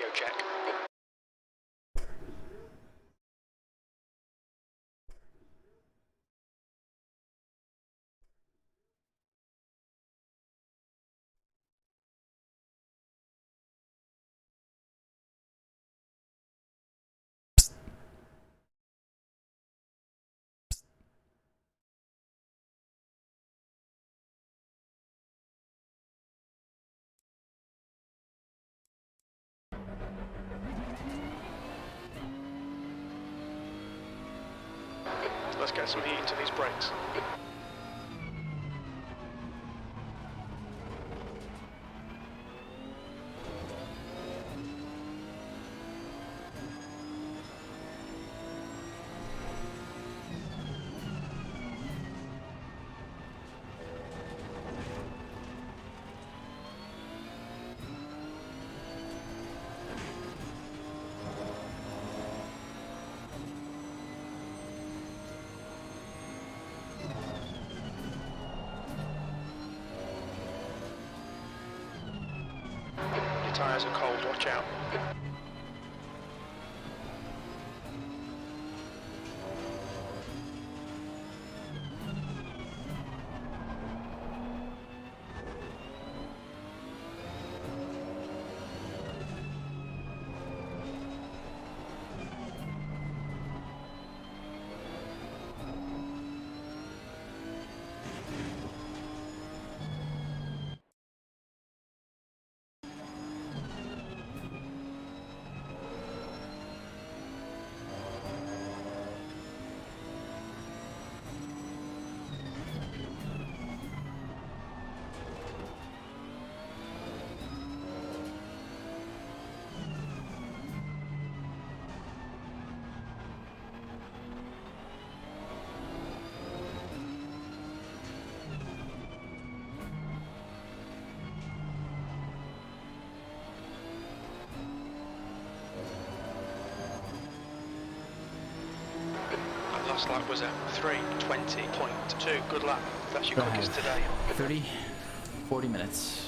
radio check. Let's get some heat into these brakes. Tyres are cold, watch out. Last lap was at 3:20.2. Good lap. That's your quickest today. 40 minutes.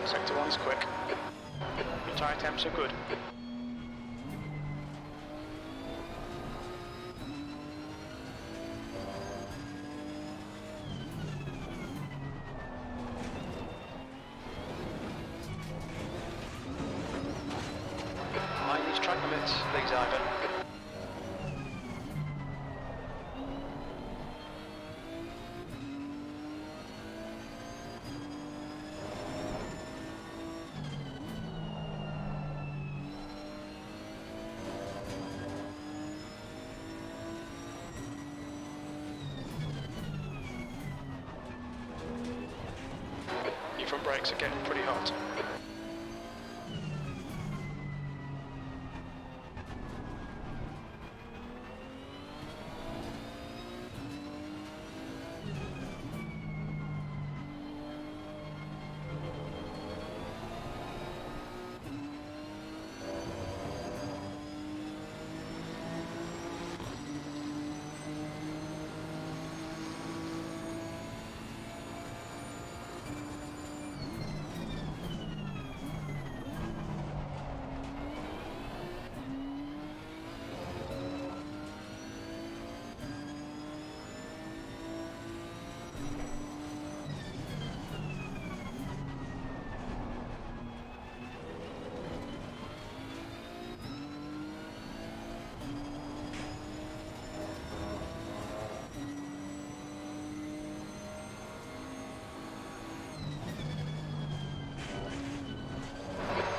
Sector 1's quick. Your tyre temps are good. Mind these track limits, please, Ivan. Your front brakes are getting pretty hot.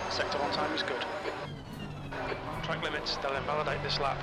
Sector 1 time is good. Track limits, they'll invalidate this lap.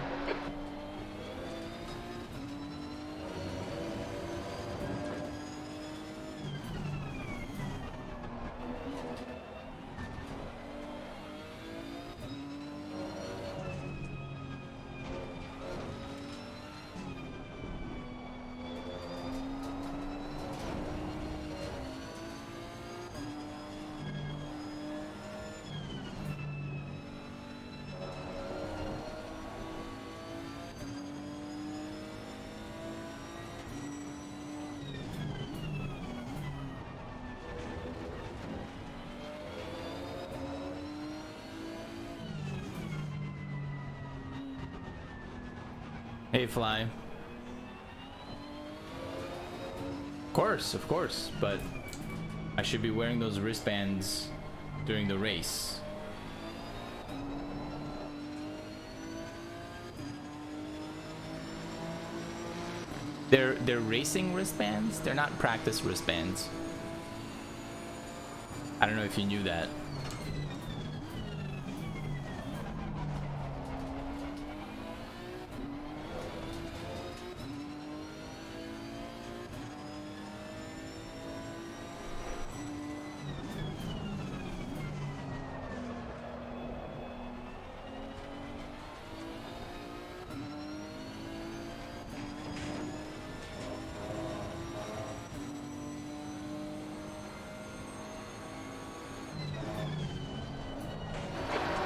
Hey, Fly. Of course, but I should be wearing those wristbands during the race. They're racing wristbands. They're not practice wristbands. I don't know if you knew that.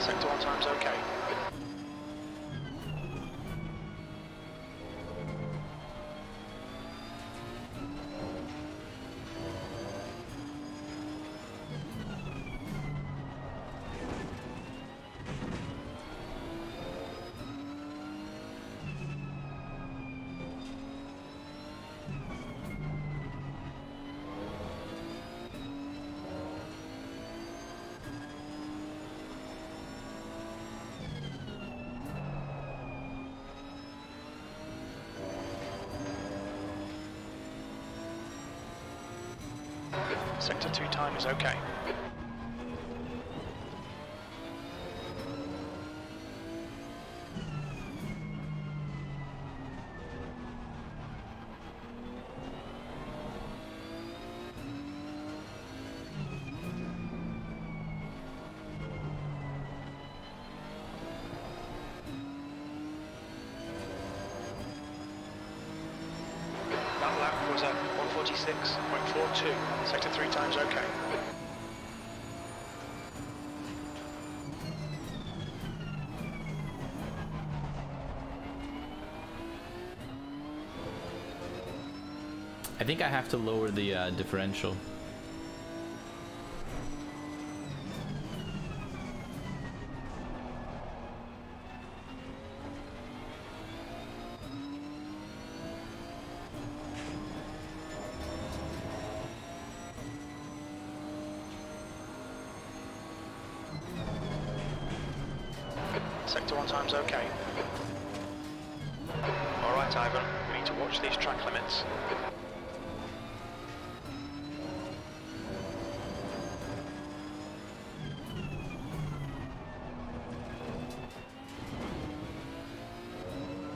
Sector 1 time's okay. Sector 2 time is okay. That lap was at 146.42. Sector 3 time's okay. I think I have to lower the differential. Sector 1 time's okay. Alright, Ivan, we need to watch these track limits.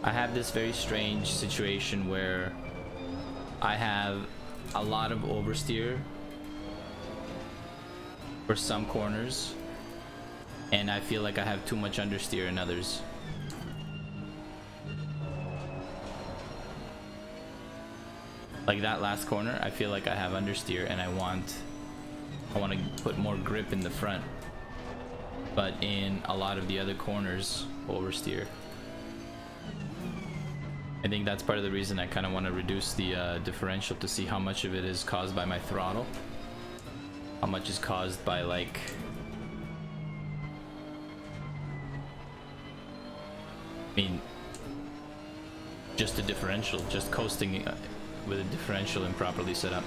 I have this very strange situation where I have a lot of oversteer for some corners, and I feel like I have too much understeer in others. Like that last corner, I feel like I have understeer and I want to put more grip in the front, but in a lot of the other corners, oversteer. I think that's part of the reason I kind of want to reduce the differential to see how much of it is caused by my throttle, how much is caused by like just a differential, just coasting with a differential improperly set up.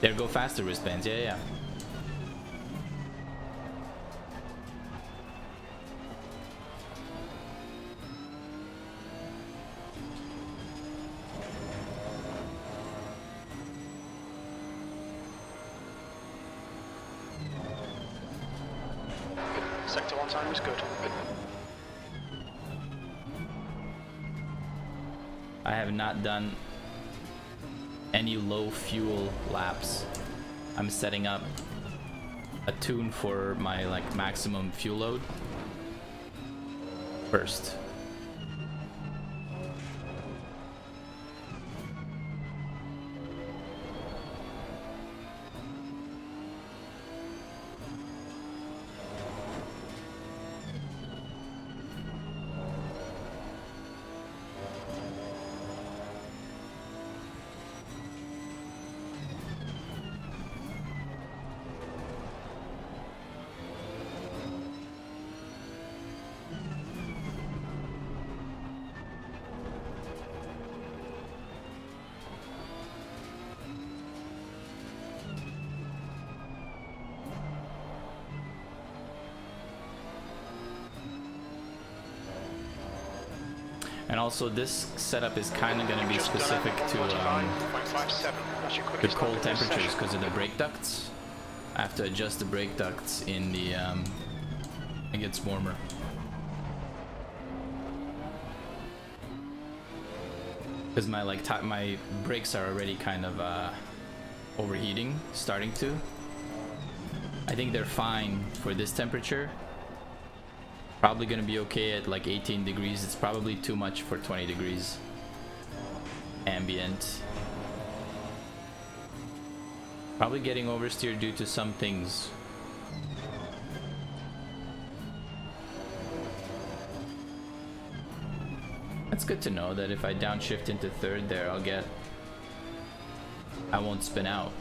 There go faster wristbands, yeah. Sector 1 time is good. I have not done any low fuel laps. I'm setting up a tune for my like maximum fuel load first. And also this setup is kind of going to be specific to the cold temperatures because of the brake ducts. I have to adjust the brake ducts in the it gets warmer. Because my my brakes are already kind of overheating, starting to. I think they're fine for this temperature. Probably gonna be okay at like 18 degrees. It's probably too much for 20 degrees ambient. Probably getting oversteer due to some things. That's good to know that if I downshift into third there, I won't spin out.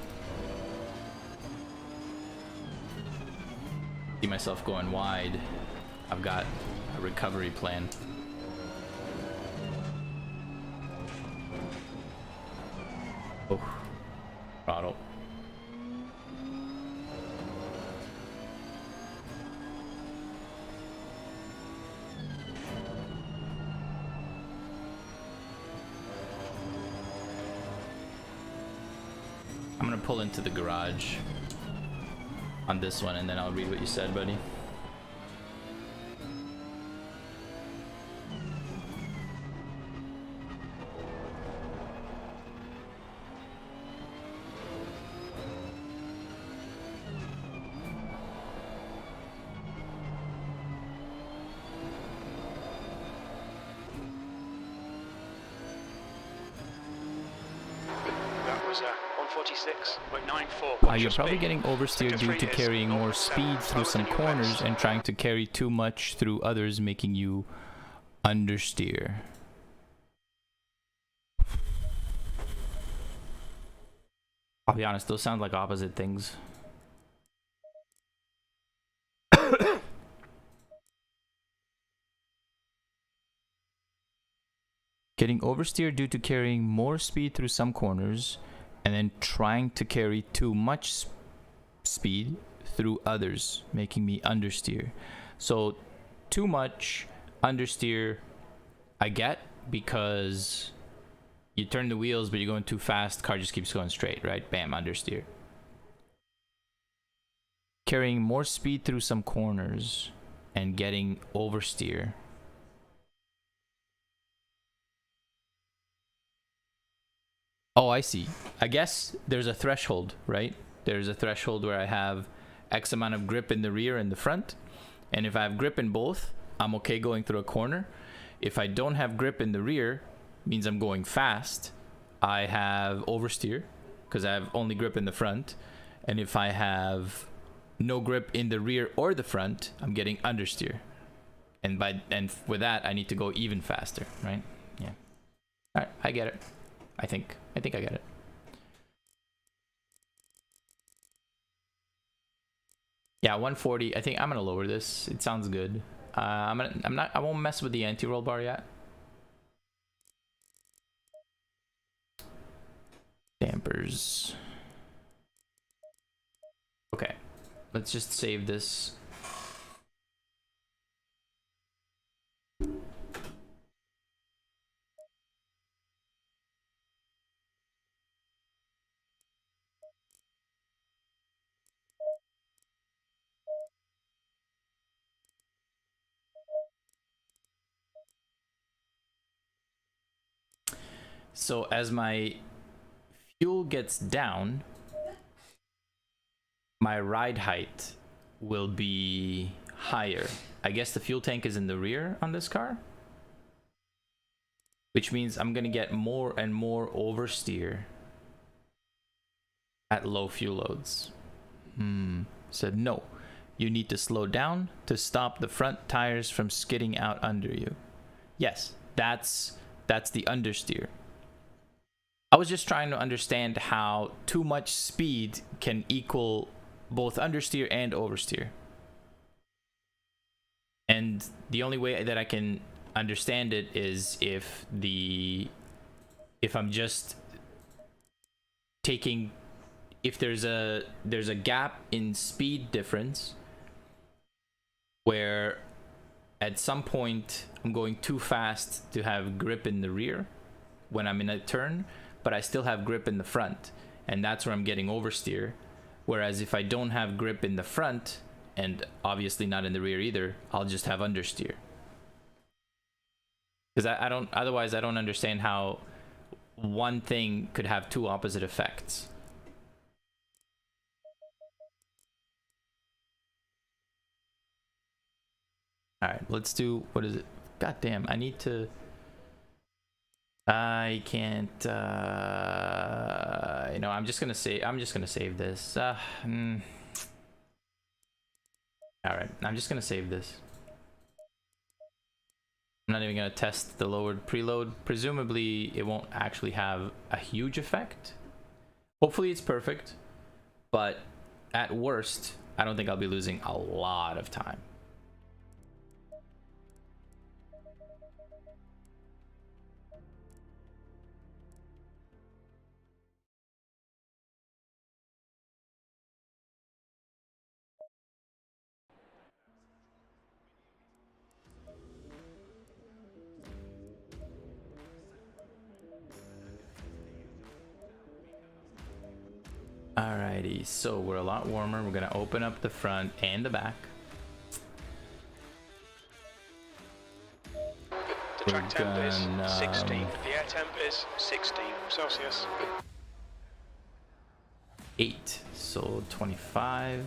See myself going wide. I've got a recovery plan. Oh, throttle. I'm gonna pull into the garage on this one and then I'll read what you said, buddy. You're probably getting oversteer due to carrying more speed through some corners and trying to carry too much through others, making you understeer. I'll be honest, those sound like opposite things. Getting oversteer due to carrying more speed through some corners and then trying to carry too much speed through others, making me understeer. So too much understeer I get because you turn the wheels but you're going too fast, car just keeps going straight, right? Bam, understeer. Carrying more speed through some corners and getting oversteer. Oh, I see. I guess there's a threshold, right? There's a threshold where I have X amount of grip in the rear and the front. And if I have grip in both, I'm okay going through a corner. If I don't have grip in the rear, means I'm going fast. I have oversteer because I have only grip in the front. And if I have no grip in the rear or the front, I'm getting understeer. And with that, I need to go even faster, right? Yeah. All right, I get it. I think I get it. Yeah, 140. I think I'm gonna lower this. It sounds good. I won't mess with the anti-roll bar yet. Dampers. Okay, let's just save this. So as my fuel gets down, my ride height will be higher. I guess the fuel tank is in the rear on this car, which means I'm gonna get more and more oversteer at low fuel loads. Said no, you need to slow down to stop the front tires from skidding out under you. Yes, that's the understeer. I was just trying to understand how too much speed can equal both understeer and oversteer. And the only way that I can understand it is if I'm just taking, if there's a gap in speed difference where at some point I'm going too fast to have grip in the rear when I'm in a turn, but I still have grip in the front, and that's where I'm getting oversteer. Whereas if I don't have grip in the front, and obviously not in the rear either, I'll just have understeer. Because otherwise I don't understand how one thing could have two opposite effects. All right, let's do, what is it? God damn, I need to, I can't, you know, I'm just gonna save this. All right, I'm just gonna save this. I'm not even gonna test the lowered preload. Presumably it won't actually have a huge effect. Hopefully it's perfect, but at worst, I don't think I'll be losing a lot of time. Alrighty, so we're a lot warmer. We're gonna open up the front and the back. The track temp is 16. The air temp is 16 Celsius. 8, so 25,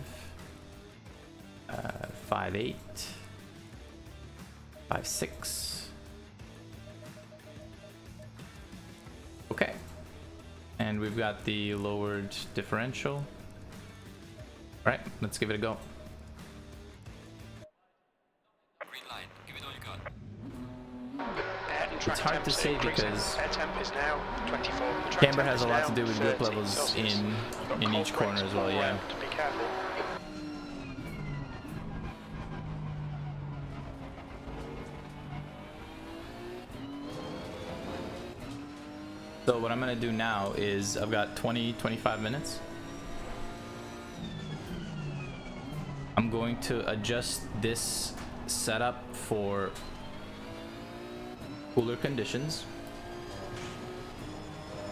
5.8, 5.6. Okay. And we've got the lowered differential. All right, let's give it a go. Green light. Give it all you got. It's hard to say because air temp is now 24. The track camber temp has is a lot now to do with grip 30 levels Celsius. in Cold each corner breaks as well. all Yeah. around, be careful. So what I'm gonna do now is I've got 25 minutes. I'm going to adjust this setup for cooler conditions.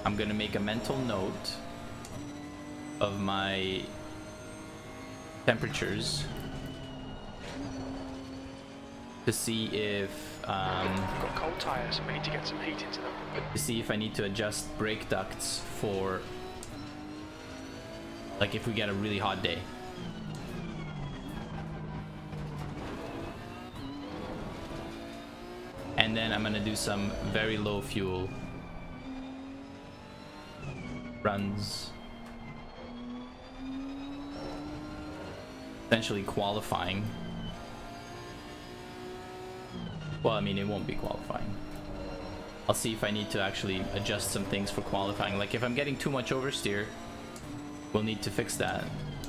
I'm gonna make a mental note of my temperatures to see if We've got cold tyres, we need to get some heat into them. to see if I need to adjust brake ducts for, like, if we get a really hot day. And then I'm gonna do some very low fuel runs, essentially qualifying. Well, I mean, it won't be qualifying. I'll see if I need to actually adjust some things for qualifying. Like if I'm getting too much oversteer, we'll need to fix that.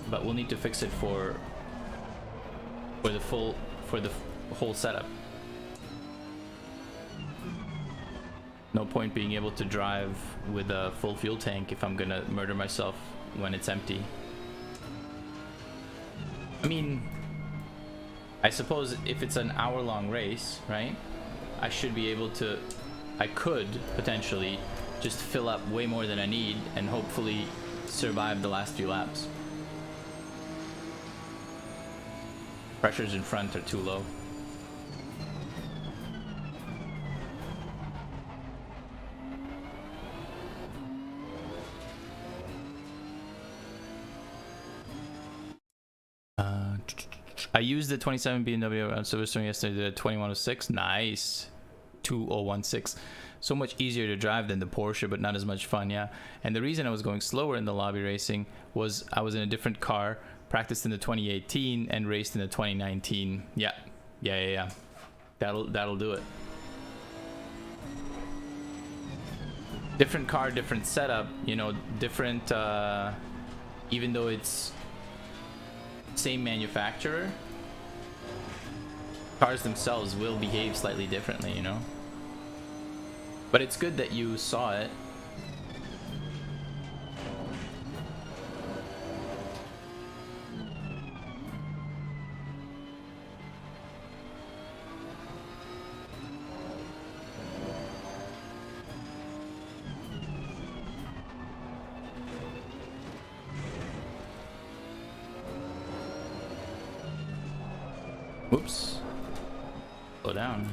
But we'll need to fix it for the whole setup. No point being able to drive with a full fuel tank if I'm gonna murder myself when it's empty. I mean, I suppose if it's an hour-long race, right? I should be able to, I could potentially just fill up way more than I need and hopefully survive the last few laps. Pressures in front are too low. I used the 27 BMW on Silverstone yesterday, the 2106. Nice. 2016. So much easier to drive than the Porsche, but not as much fun, yeah. And the reason I was going slower in the lobby racing was I was in a different car, practiced in the 2018 and raced in the 2019. Yeah. That'll do it. Different car, different setup, you know, different, even though it's same manufacturer, cars themselves will behave slightly differently, you know. But it's good that you saw it. Whoops. Slow down.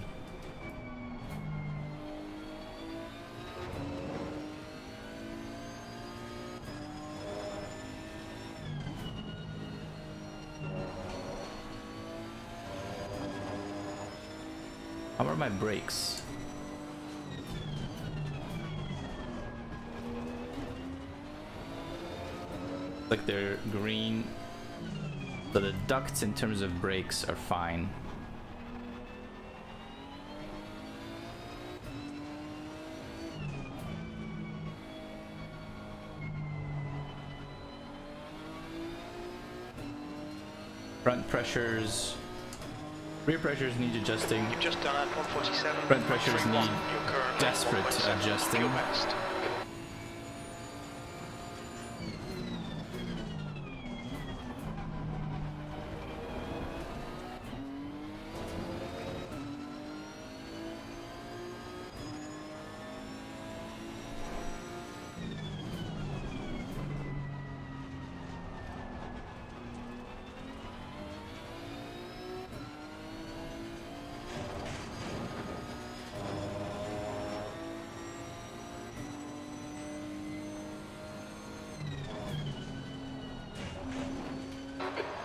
How are my brakes? Like they're green. So the ducts in terms of brakes are fine. Front pressures, rear pressures need adjusting. You've just done at 147. Front pressures need You're currently desperate 1.7. adjusting. Your best.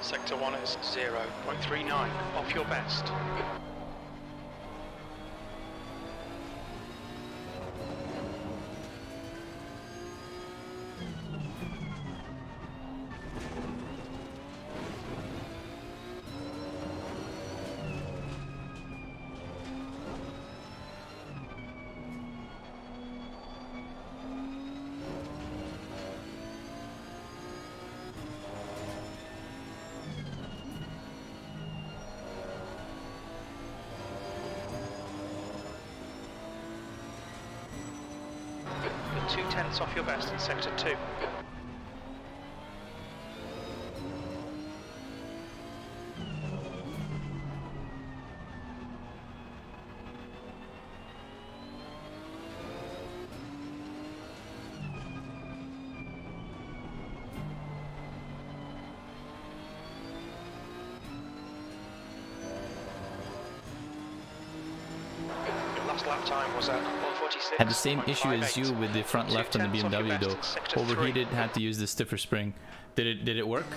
Sector 1 is 0.39, off your best. You're 2/10 off your best in sector 2. Your last lap time was at 146. Had the same issue as you with the front left on the BMW though. Overheated, had to use the stiffer spring. Did it work?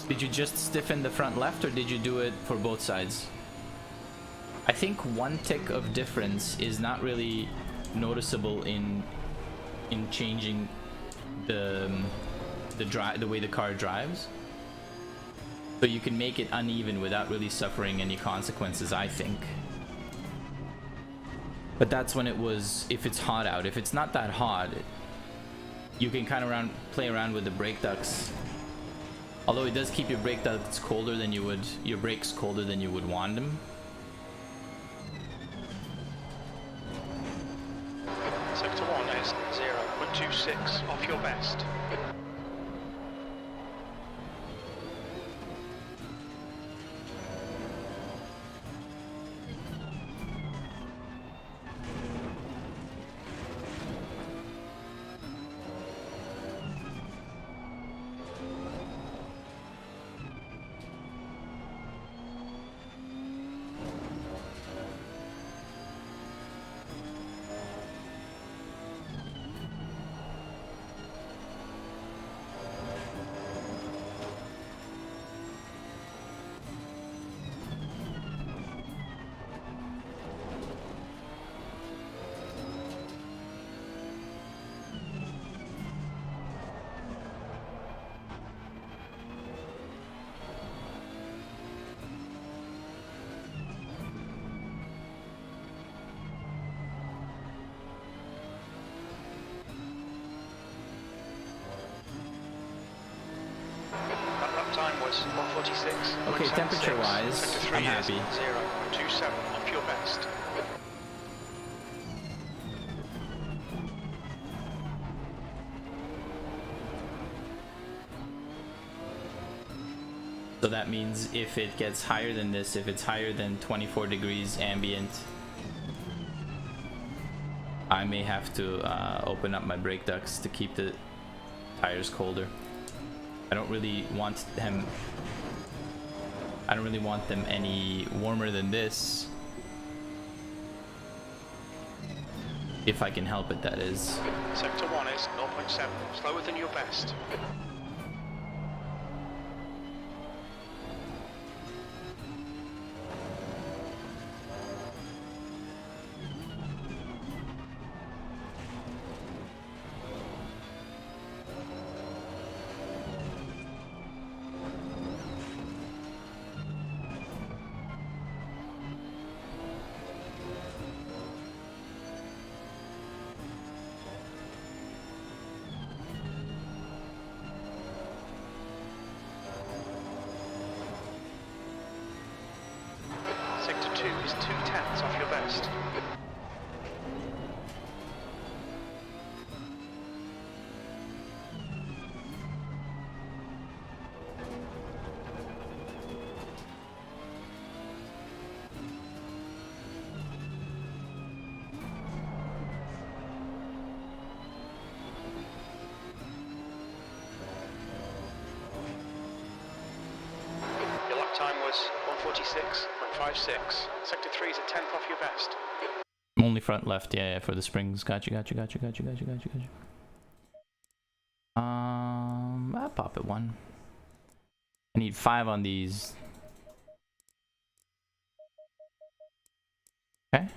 Did you just stiffen the front left or did you do it for both sides? I think one tick of difference is not really noticeable in changing the way the car drives. So you can make it uneven without really suffering any consequences, I think. But that's when it was, if it's hot out. If it's not that hot, you can kind of play around with the brake ducts. Although it does keep your brake ducts colder than you would, your brakes colder than you would want them. Sector 1 is 0.26, off your best. Time was 146. Okay, temperature wise, Sector 3 I'm happy. 0.27, off your best. So that means if it gets higher than this, if it's higher than 24 degrees ambient, I may have to open up my brake ducts to keep the tires colder. I don't really want them I don't really want them any warmer than this. If I can help it, that is. Sector 1 is 0.7, slower than your best. Sector 2 is 0.2 off your best. Your lap time was 1:46.56. Sector 3 is 1/10 off your best. Only front left, yeah, for the springs. Gotcha. I'll pop it 1. I need 5 on these. Okay.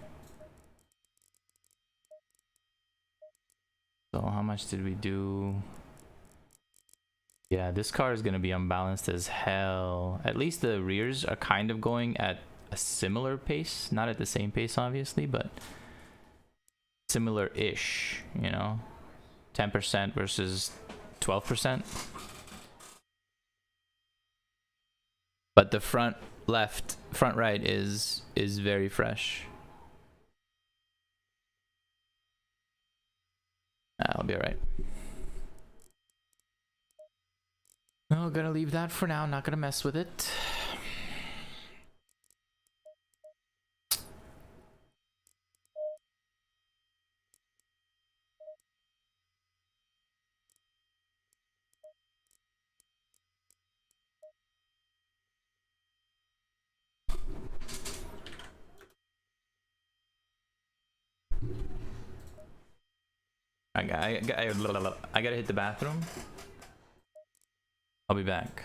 So how much did we do? Yeah, this car is gonna be unbalanced as hell. At least the rears are kind of going at a similar pace. Not at the same pace, obviously, but similar-ish, you know? 10% versus 12%. But the front right is very fresh. I'll be alright. No, gonna leave that for now. Not gonna mess with it. I gotta hit the bathroom. I'll be back.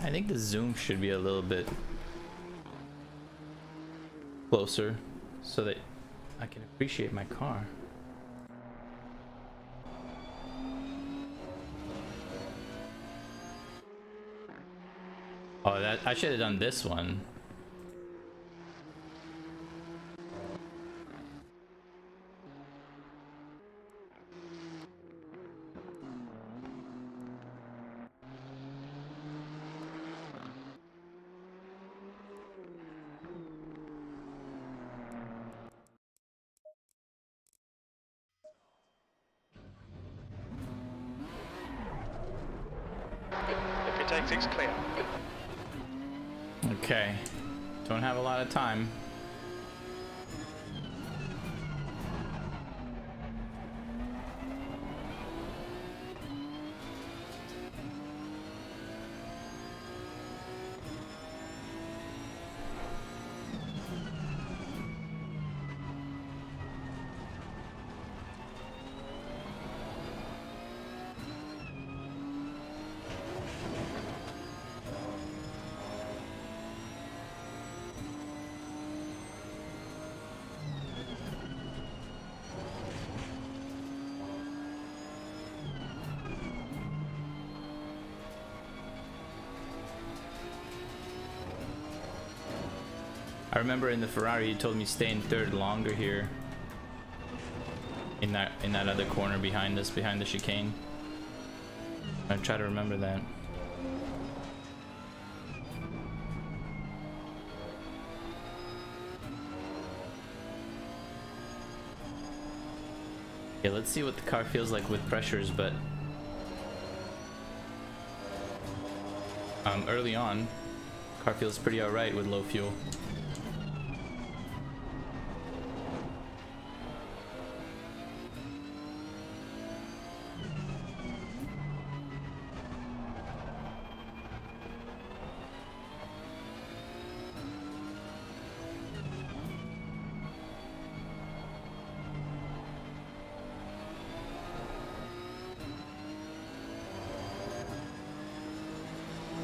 I think the zoom should be a little bit closer so that I can appreciate my car. Oh, that I should have done this one. If it takes, it's clear. Okay, don't have a lot of time. I remember in the Ferrari you told me stay in third longer here. In that other corner behind us, behind the chicane. I try to remember that. Yeah, let's see what the car feels like with pressures, but early on, car feels pretty alright with low fuel.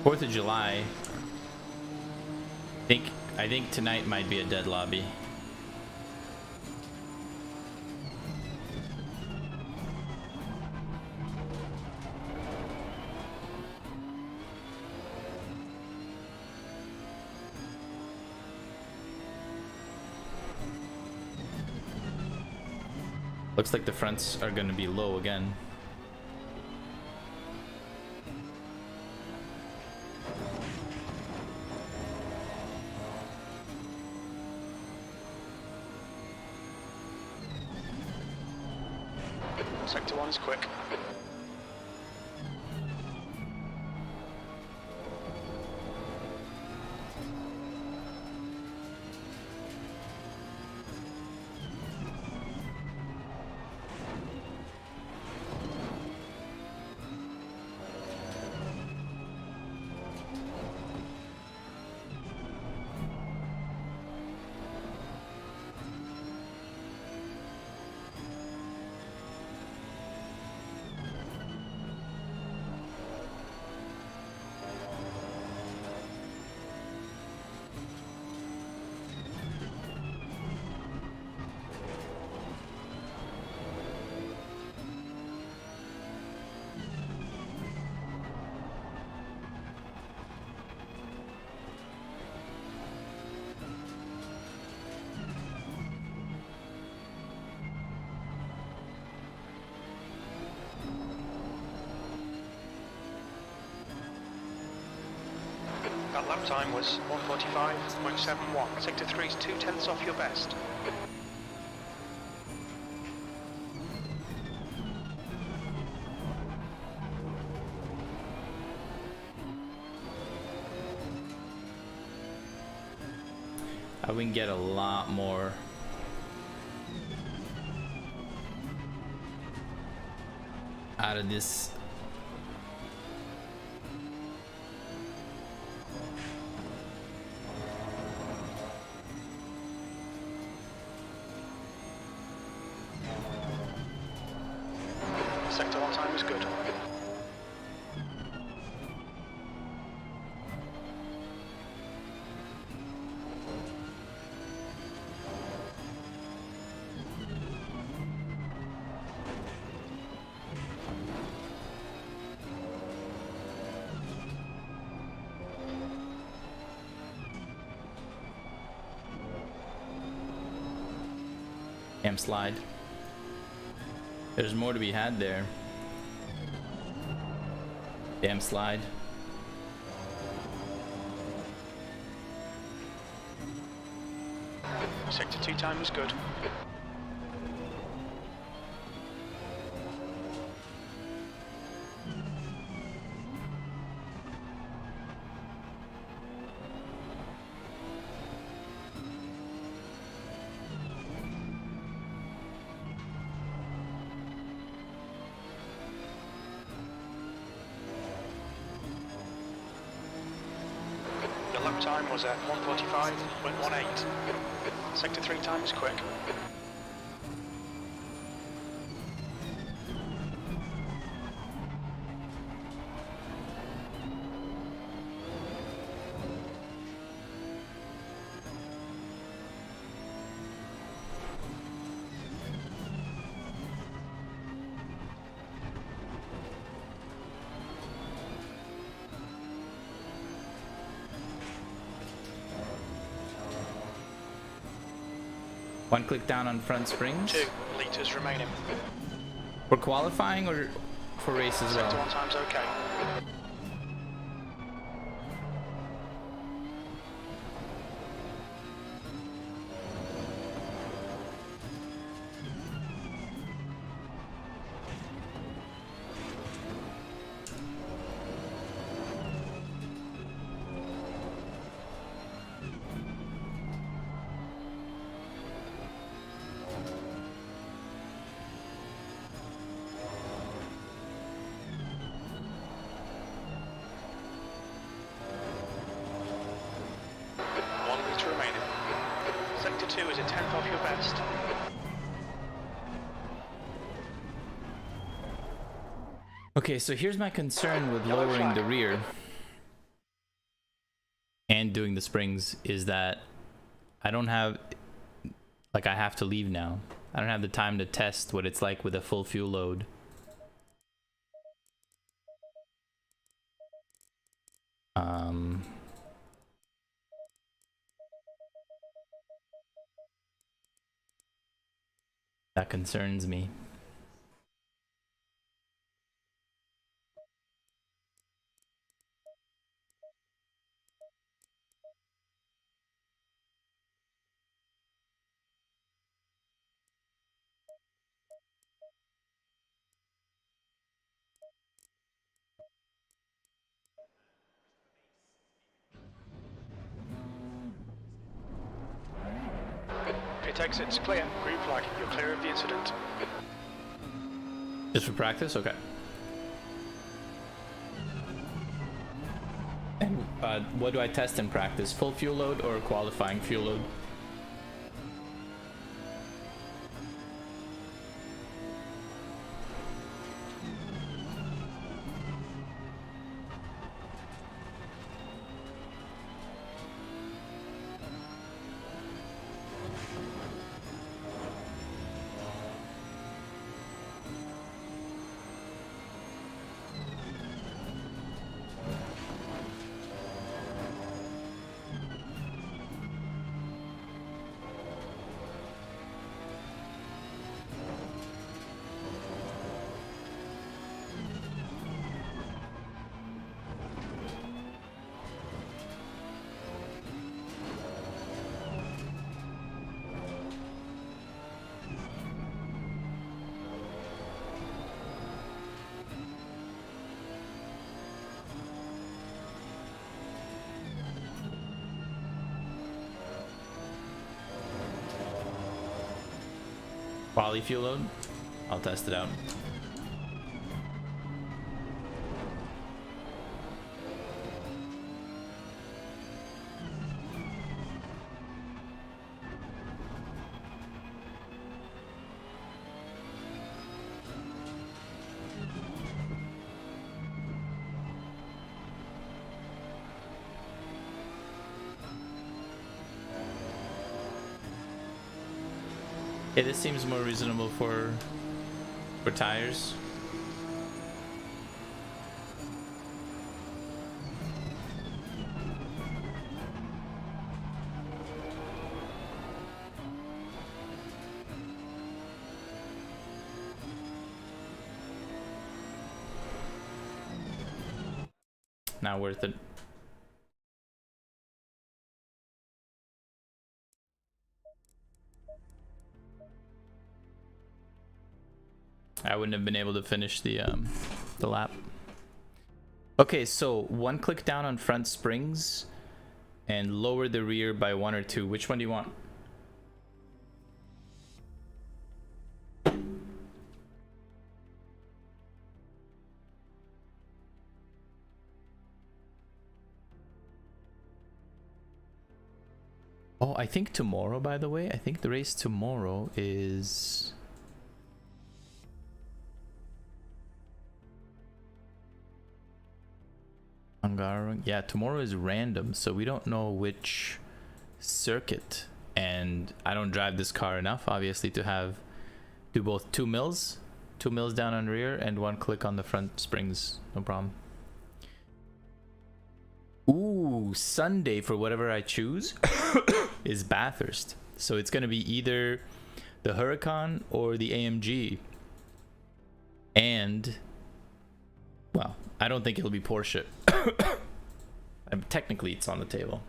Fourth of July. I think tonight might be a dead lobby. Looks like the fronts are going to be low again. Sector 1 is quick. That lap time was 1:45.71. Sector 3's 0.2 off your best. We can get a lot more out of this. Sector 1 time is good. Damn slide. There's more to be had there. Damn slide. Sector 2 time was good. The lap time was at 1:45.18. Sector 3 time is quick. One click down on front springs. 2 litres remaining. For qualifying or for race as Sector well? 1 time's okay. Remaining. Sector 2 is a tenth off your best. Okay, so here's my concern with lowering the rear and doing the springs is that I don't have, like, I have to leave now. I don't have the time to test what it's like with a full fuel load. That concerns me. Pit exit's clear. Green flag. You're clear of the incident. Just for practice? Okay. And what do I test in practice? Full fuel load or qualifying fuel load? Quali fuel load? I'll test it out. Yeah, this seems more reasonable for tires. Not worth it. I wouldn't have been able to finish the lap. Okay, so 1 click down on front springs and lower the rear by 1 or 2. Which one do you want? Oh, I think tomorrow, by the way, I think the race tomorrow is... hungaroring. Yeah, tomorrow is random, so we don't know which circuit. And I don't drive this car enough, obviously, to do both 2 mils down on rear and 1 click on the front springs. No problem. Ooh, Sunday for whatever I choose is Bathurst. So it's going to be either the Huracan or the AMG. And, well, I don't think it'll be Porsche. Technically, it's on the table.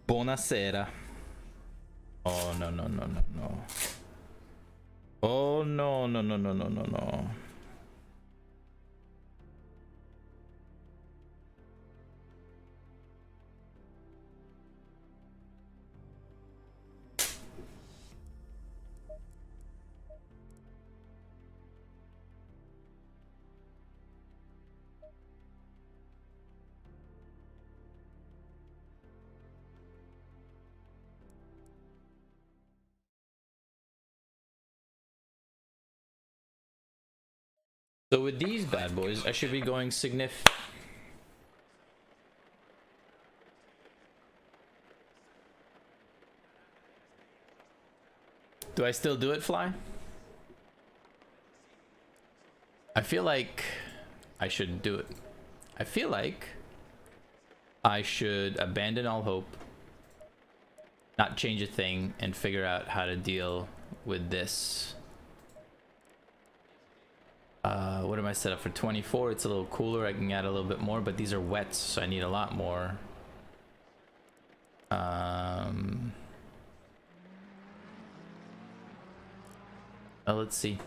Buonasera. Oh, no, no, no, no, no. Oh, no, no, no, no, no, no, no. So with these bad boys, I should be going signif. Do I still do it, Fly? I feel like I shouldn't do it. I feel like I should abandon all hope, not change a thing, and figure out how to deal with this. What am I set up for? 24. It's a little cooler. I can add a little bit more, but these are wets, so I need a lot more. Well, let's see.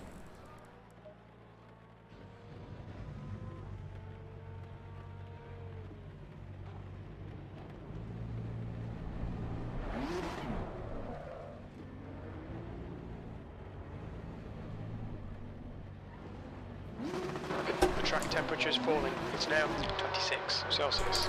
Track temperature is falling. It's now 26 Celsius.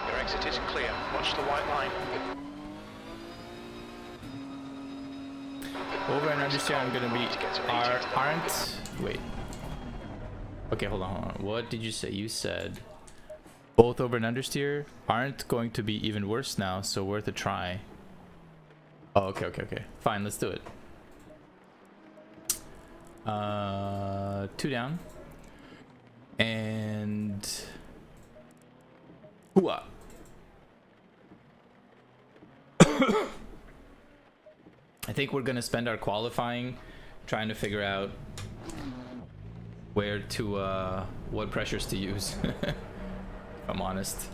Your exit is clear. Watch the white line. Over and understeer, I'm gonna be aren't wait. Okay, hold on, hold on. What did you say? You said both over and understeer aren't going to be even worse now, so worth a try. Oh, okay, okay, okay. Fine, let's do it. 2 down. And hooah. I think we're gonna spend our qualifying trying to figure out where to what pressures to use. If I'm honest.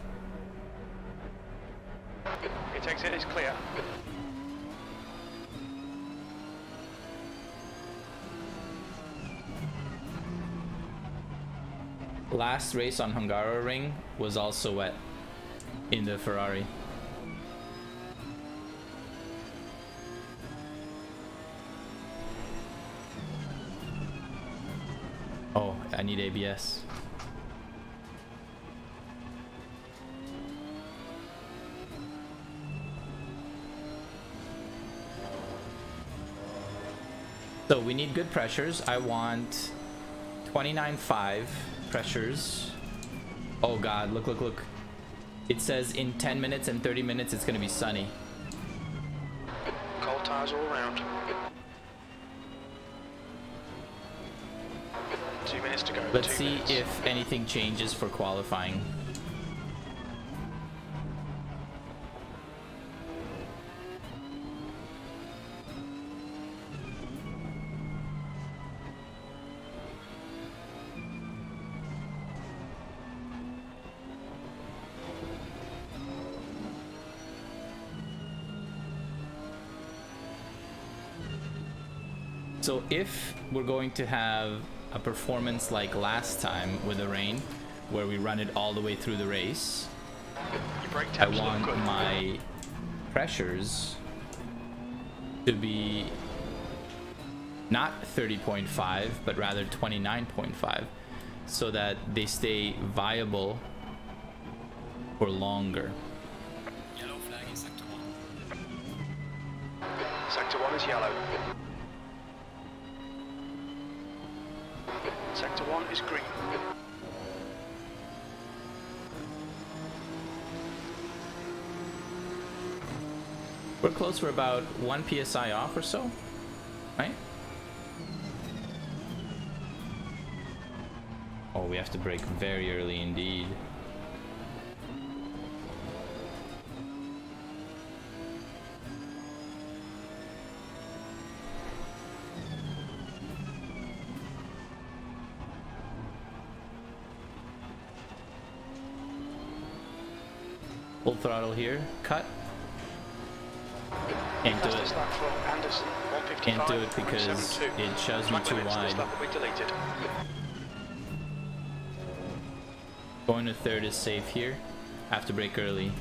Its exit is clear. Last race on Hungaroring was also wet in the Ferrari. Oh, I need ABS. So we need good pressures. I want 29.5 pressures. Oh god, look, look, look. It says in 10 minutes and 30 minutes it's gonna be sunny. Cold tires all round. 2 minutes to go. Let's 2 see minutes. if anything changes for qualifying. So if we're going to have a performance like last time with the rain, where we run it all the way through the race, Your brake I temps look want good. my pressures to be not 30.5, but rather 29.5, so that they stay viable for longer. Yellow flag in sector 1. Sector 1 is yellow. Sector 1 is green. We're close. We're about 1 psi off or so, right? Oh, we have to brake very early indeed. Full throttle here. Cut. Can't do Fastest it. lap for Anderson, 155. Can't do it because 72. it shows me Track too limits, this wide. lap will be deleted. Going to third is safe here. Have to brake early.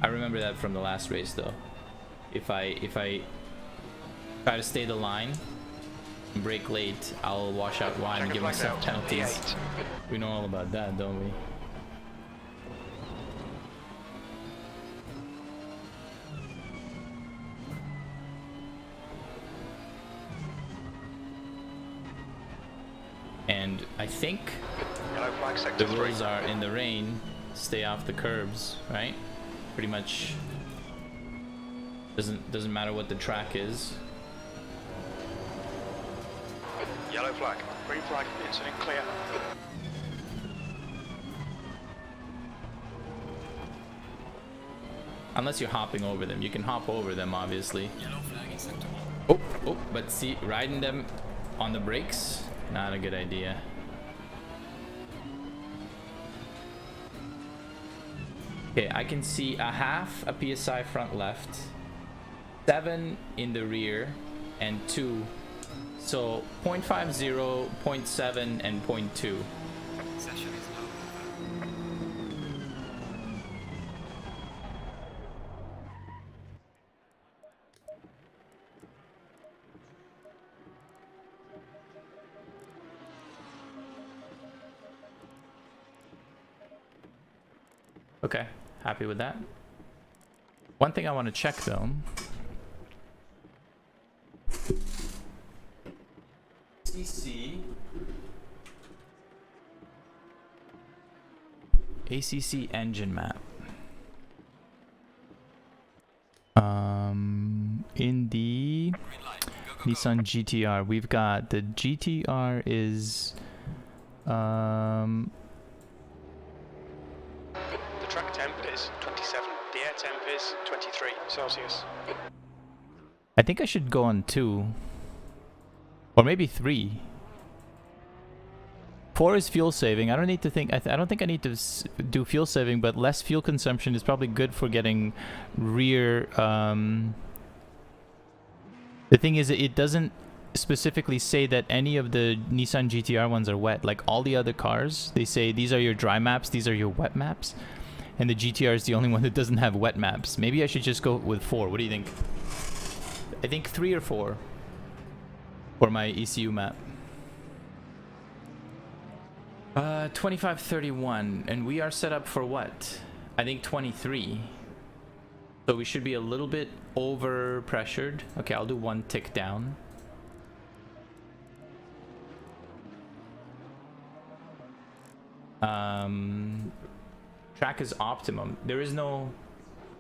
I remember that from the last race though. If I try to stay the line and brake late, I'll wash out wide and Checkered give flag myself out, penalties. P8. We know all about that, don't we? And I think Yellow flag, the sector 3. rules are in the rain, stay off the curbs, right? Pretty much doesn't matter what the track is. Yellow flag, green flag, incident clear. Unless you're hopping over them. You can hop over them, obviously. Yellow flag in sector 1. Oh, but see, riding them on the brakes, not a good idea. Okay, I can see a half a psi front left, 7 in the rear, and 2. So 0.50, 0.7, and 0.2. Session is now over. Okay, happy with that. One thing I want to check though. ACC engine map. In the Green light. Go, go, go. Nissan GTR, we've got the GTR is The track temp is 27. The air temp is 23 Celsius. I think I should go on 2 or maybe 3. 4 is fuel saving. I don't need to think. I don't think I need to do fuel saving, but less fuel consumption is probably good for getting rear. The thing is, it doesn't specifically say that any of the Nissan GTR ones are wet. Like all the other cars, they say these are your dry maps, these are your wet maps, and the GTR is the only one that doesn't have wet maps. Maybe I should just go with 4. What do you think? I think 3 or 4 for my ECU map. 2531, and we are set up for what? I think 23. So we should be a little bit over pressured. Okay, I'll do 1 tick down. Track is optimum. There is no...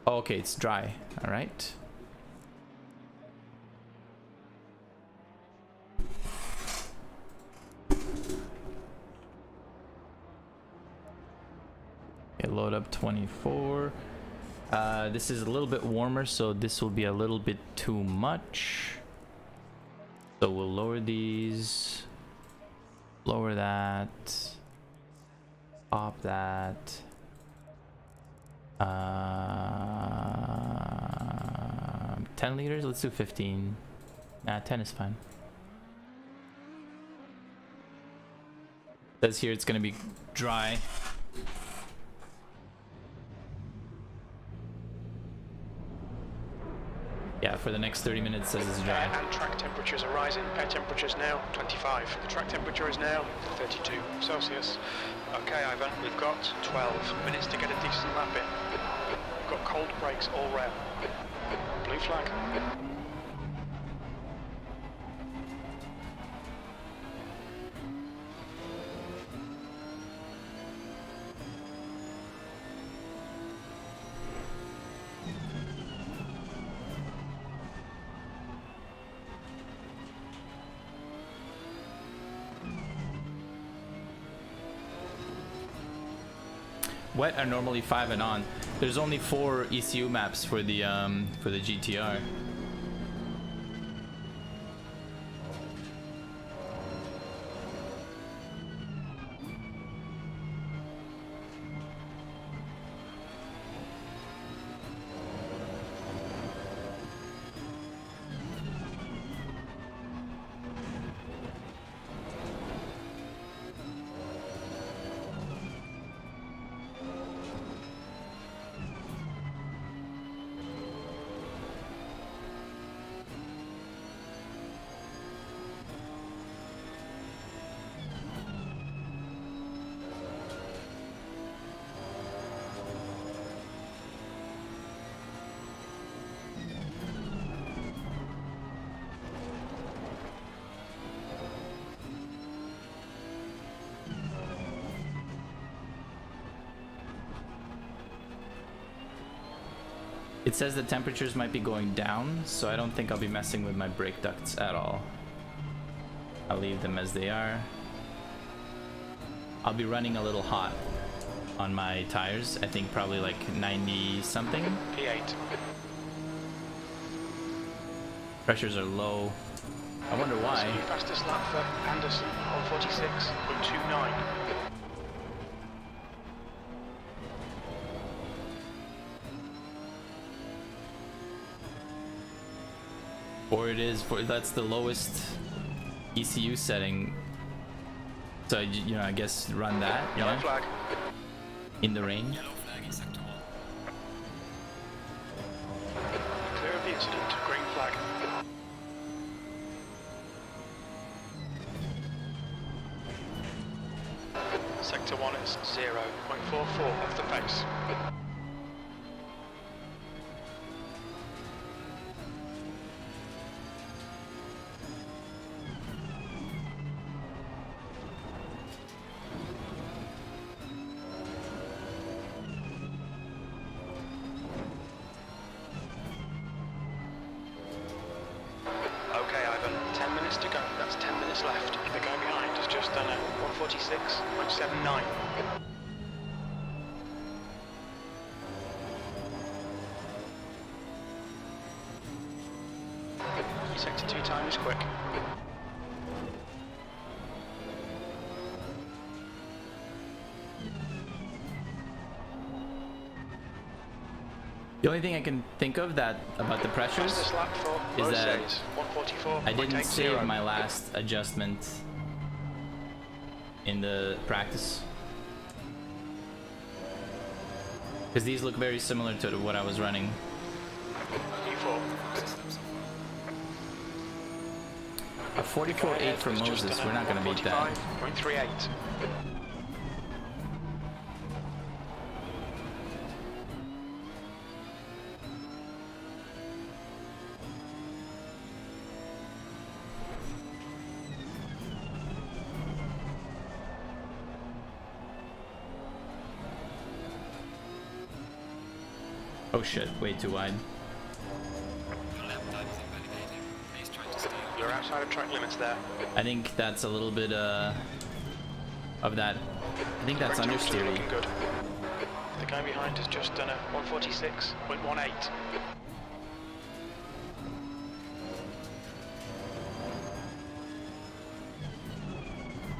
Oh, okay, it's dry. All right. Okay, load up 24. This is a little bit warmer, so this will be a little bit too much. So we'll lower these. Lower that. Pop that. 10 liters? Let's do 15. Nah, 10 is fine. Says here it's gonna be dry. Yeah, for the next 30 minutes it says it's dry. And track temperatures are rising. Air temperature's now 25. The track temperature is now 32 Celsius. Okay, Ivan, we've got 12 minutes to get a decent lap in. We've got cold brakes all round. Blue flag. Wet are normally 5 and on. There's only 4 ECU maps for the GTR. It says the temperatures might be going down, so I don't think I'll be messing with my brake ducts at all. I'll leave them as they are. I'll be running a little hot on my tires. I think probably like 90 something. P8. Pressures are low. I wonder why. So fastest lap for Anderson on 46.29. Or it is for that's the lowest ECU setting. So you know, I guess run that. Yellow flag. In the rain. Yellow flag in sector 1. Clear of the incident. Green flag. Sector 1 is 0.44 off the pace. Okay, Ivan, 10 minutes to go. That's 10 minutes left. The guy behind has just done a 146.79. Sector 2 time is quick. The only thing I can think of that about the pressures Fastest lap for is that 144. I didn't save my last adjustment in the practice. Because these look very similar to what I was running. U4. A 44.8 for Moses, we're not going to beat that. 145.38. Oh shit, way too wide. Your lap time is invalidating. Please try to stay on. You're outside of track limits there. I think that's a little bit of that. I think that's Correct temperature's understeery. looking good. The guy behind has just done a 146.18.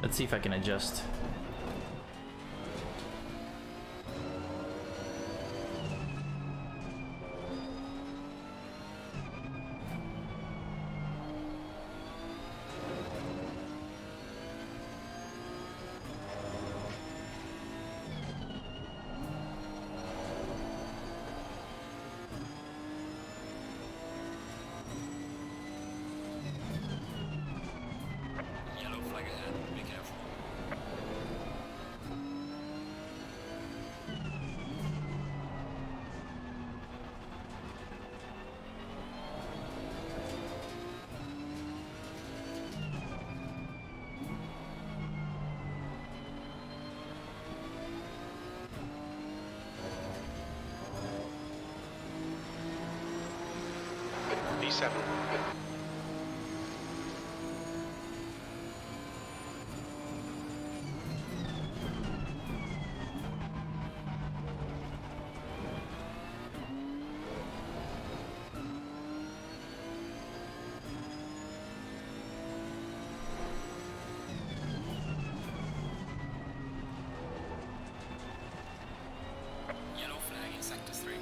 Let's see if I can adjust. Yellow flag ahead. Be careful. B7. Yellow flag in sector 3.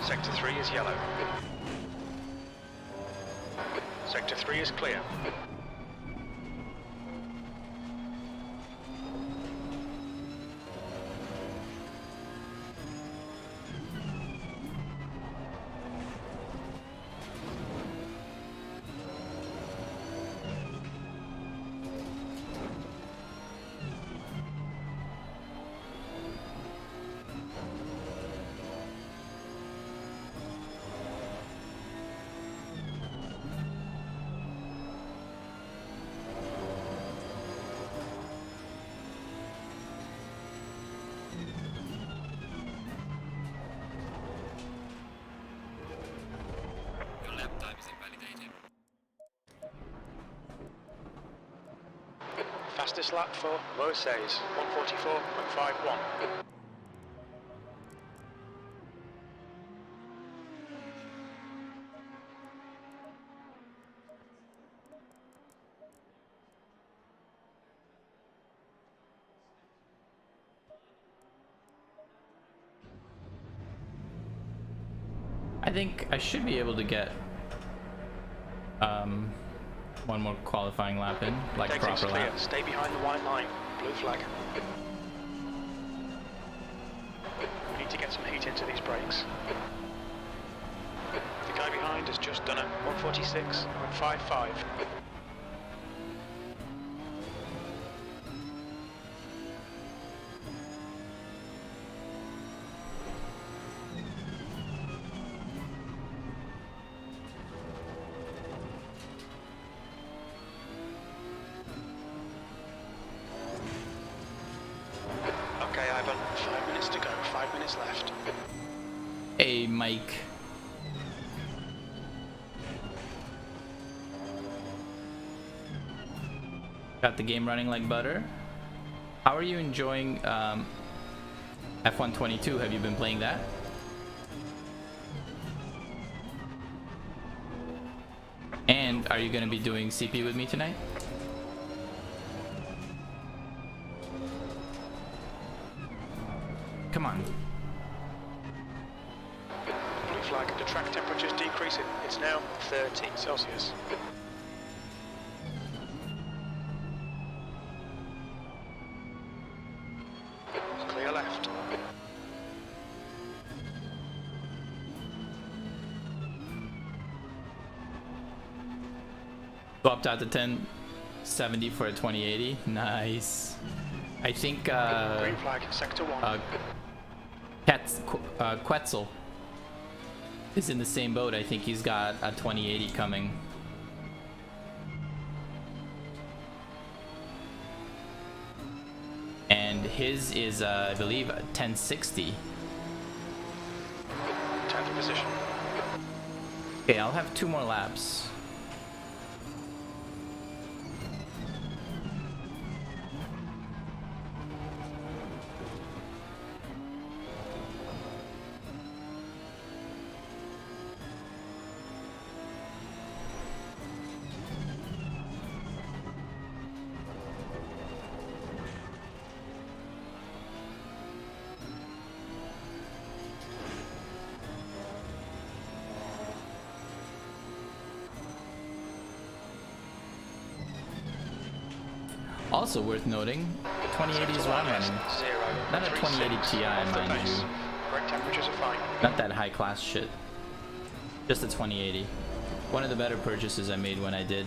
Sector 3 is yellow. Sector 3 is clear. Your lap time is invalidating. Fastest lap for Losays, 144.51. I think I should be able to get one more qualifying lap in, like Exit's proper clear. lap. Stay behind the white line. Blue flag. We need to get some heat into these brakes. The guy behind has just done a 146.55. Okay, Ivan, 5 minutes to go, 5 minutes left. Hey, Mike. Got the game running like butter. How are you enjoying F122? Have you been playing that? And are you going to be doing CP with me tonight? Come on. Blue flag, the track temperature's decreasing. It's now 30 Celsius. Clear left. Swapped out the 1070 for a 2080. Nice. I think Green flag, sector 1. Quetzal is in the same boat. I think he's got a 2080 coming. his is, I believe, 1060. 10th position. Okay, I'll have 2 more laps. Also worth noting, 2080 is what I'm running. Not a 2080 Ti, mind you. Brake temperatures are fine. Not that high class shit. Just a 2080. One of the better purchases I made when I did.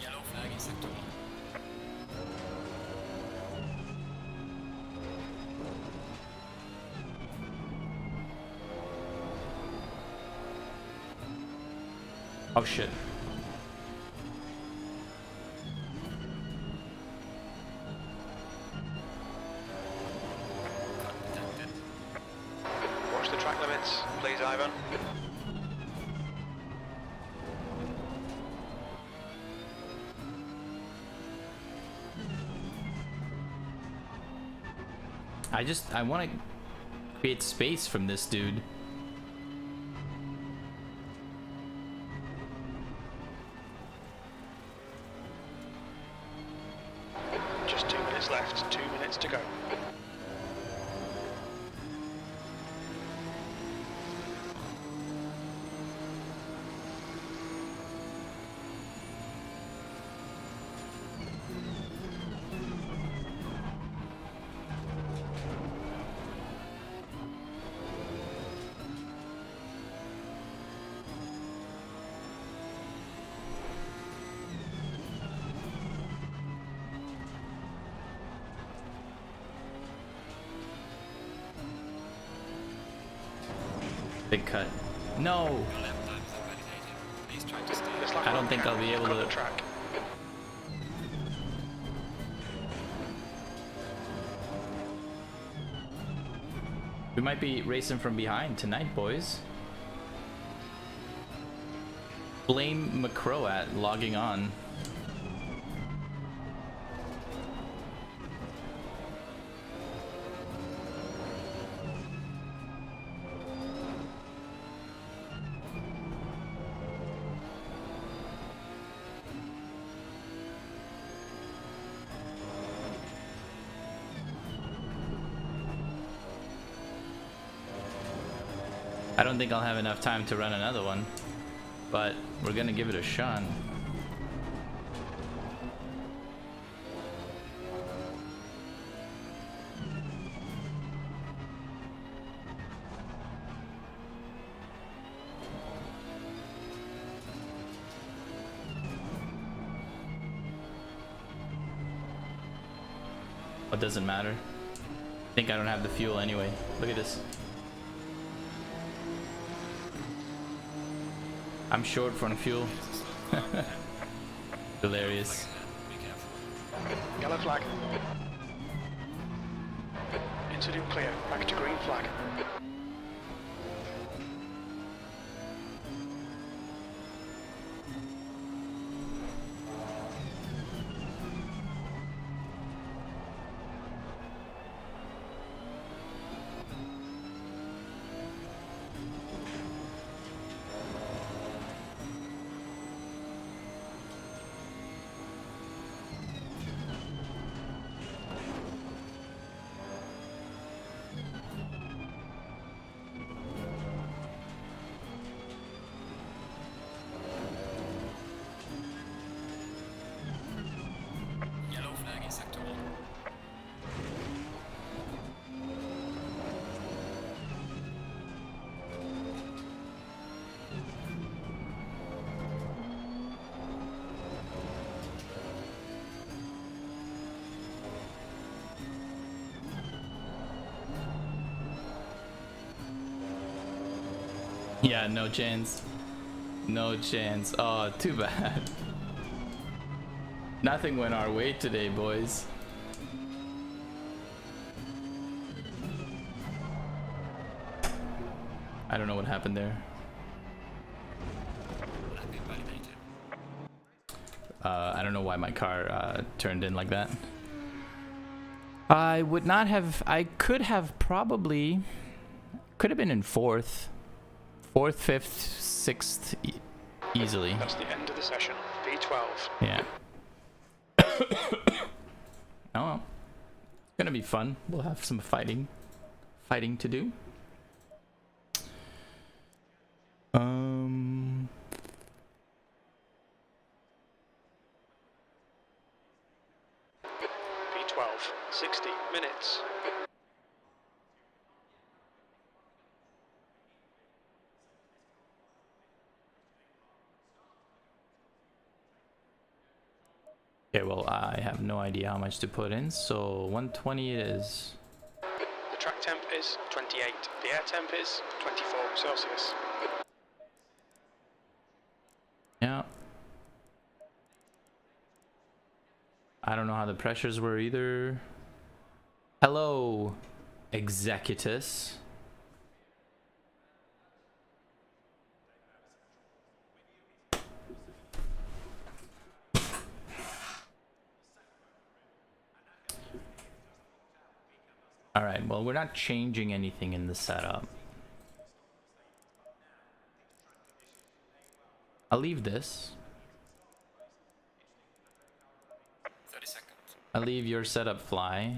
Yellow flag in sector 1. Oh shit. Watch the track limits, please, Ivan. I want to create space from this dude. Just 2 minutes left, 2 minutes to go. Big cut. No! Your lap times are validated. Please try to steer. Looks like I don't we're think on I'll be able Got to- the track. We might be racing from behind tonight, boys. Blame McCroat logging on. I don't think I'll have enough time to run another one, but we're gonna give it a shot. It doesn't matter. I think I don't have the fuel anyway. Look at this. I'm short for fuel. Hilarious. Be careful. Yellow flag. Incident clear. Back to green flag. Yellow flag in sector 1. Yeah, no chance. No chance. Oh, too bad. Nothing went our way today, boys. I don't know what happened there. Lap invalidated. I don't know why my car turned in like that. I would not have. I could have probably. Could have been in fourth, fifth, sixth, easily. That's the end of the session. V12. Yeah. Oh well. It's gonna be fun. We'll have some fighting to do. V12. 60 minutes. Okay, well, I have no idea how much to put in, so 120 it is. The track temp is 28. The air temp is 24 Celsius. Yeah. I don't know how the pressures were either. Hello, Executus. All right, well, we're not changing anything in the setup. I'll leave this. 30 seconds. I'll leave your setup fly.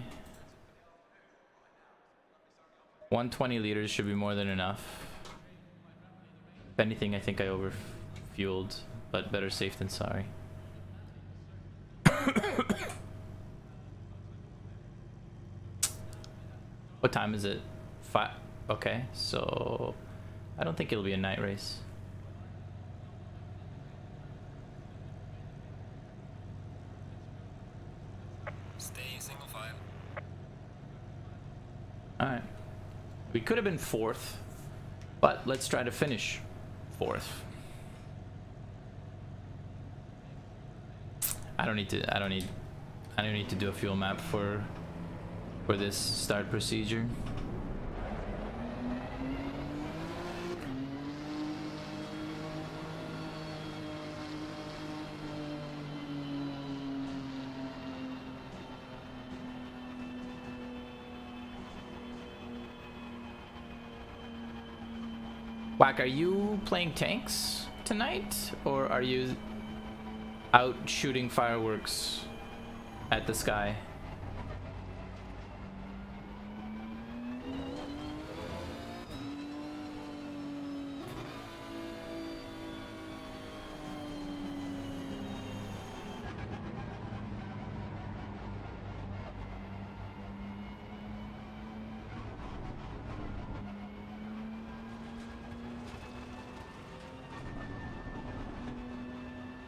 120 liters should be more than enough. If anything, I think I overfueled, but better safe than sorry. What time is it? 5. Okay, so I don't think it'll be a night race. Stay single file. Alright. We could have been fourth, but let's try to finish fourth. I don't need to do a fuel map for this start procedure. Whack, are you playing tanks tonight, or are you out shooting fireworks at the sky?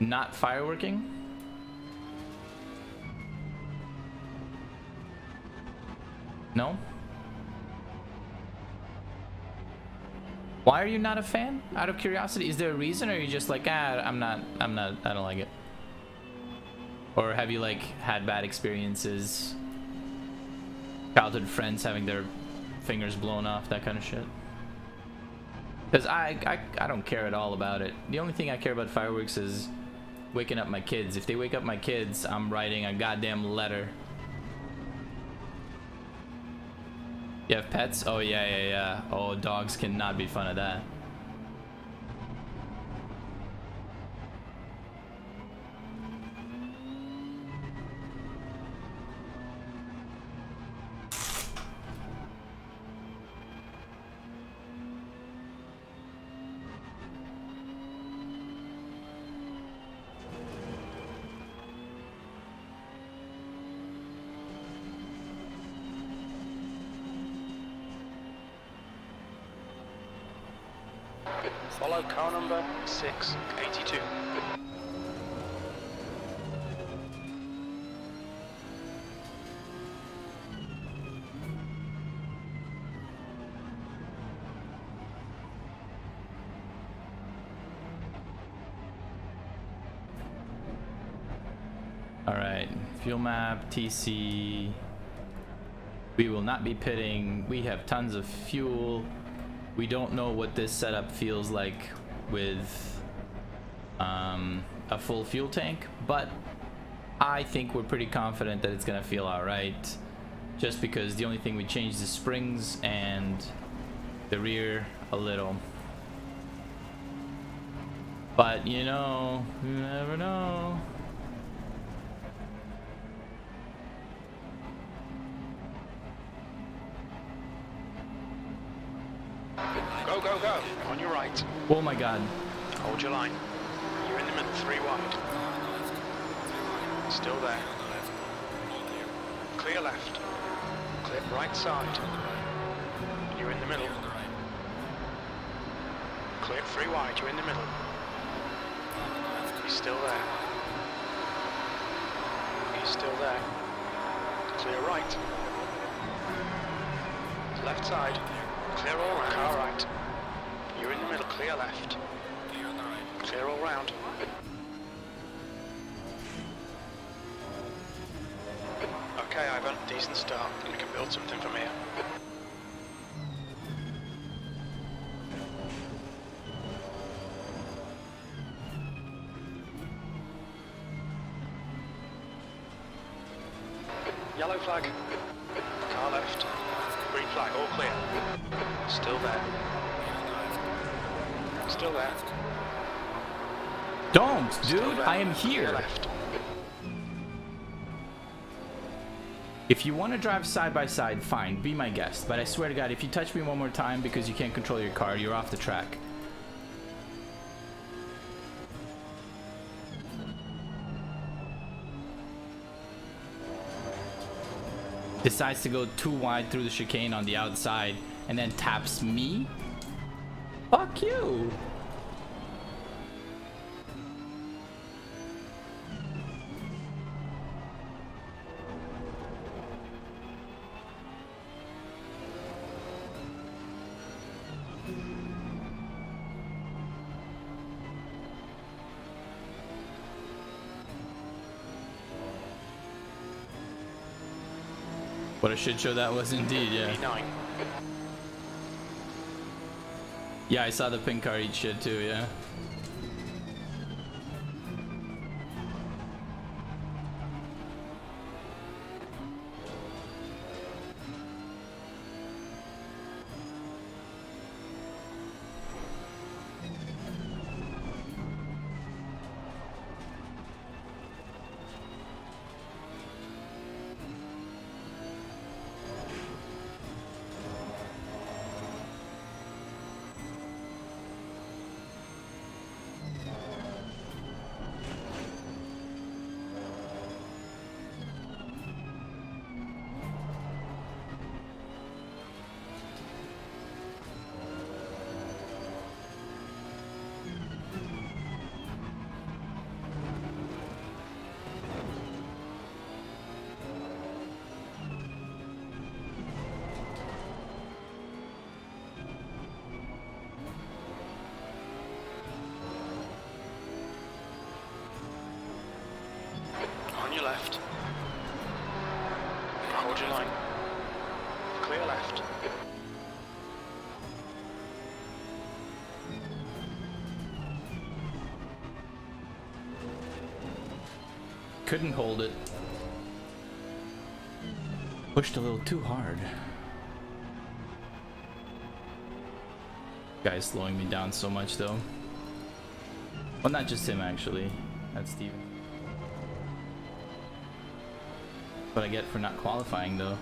Not fireworking? No? Why are you not a fan? Out of curiosity, is there a reason, or are you just like, I don't like it? Or have you like had bad experiences? Childhood friends having their fingers blown off, that kind of shit? Because I don't care at all about it. The only thing I care about fireworks is waking up my kids. If they wake up my kids, I'm writing a goddamn letter. You have pets? Oh yeah. Oh, dogs cannot be fun of that. Follow car number 682. All right, fuel map, TC. We will not be pitting. We have tons of fuel. We don't know what this setup feels like with a full fuel tank, but I think we're pretty confident that it's gonna feel all right, just because the only thing we changed is springs and the rear a little. But you know, you never know. Go, go, go. On your right. Oh my god. Hold your line. You're in the middle, 3 wide. Still there. Clear left. Clear right side. You're in the middle. Clear 3 wide, you're in the middle. He's still there. He's still there. Clear right. Left side. Clear all round. Car right. You're in the middle, clear left. Clear all round. Okay, Ivan, decent start. We can build something from here. Yellow flag. Car left. Green flag, all clear. Still there. Still there. Don't, Still dude. there. I am Clear here. left. If you want to drive side by side, fine, be my guest. But I swear to God, if you touch me one more time because you can't control your car, you're off the track. Decides to go too wide through the chicane on the outside and then taps me? Fuck you! What a shit show that was indeed, yeah. E9. Yeah, I saw the pink car eat shit too, yeah. On your left. Hold your line. Clear left. Couldn't hold it. Pushed a little too hard. Guy's slowing me down so much though. Well, not just him actually. That's Steven. What I get for not qualifying though.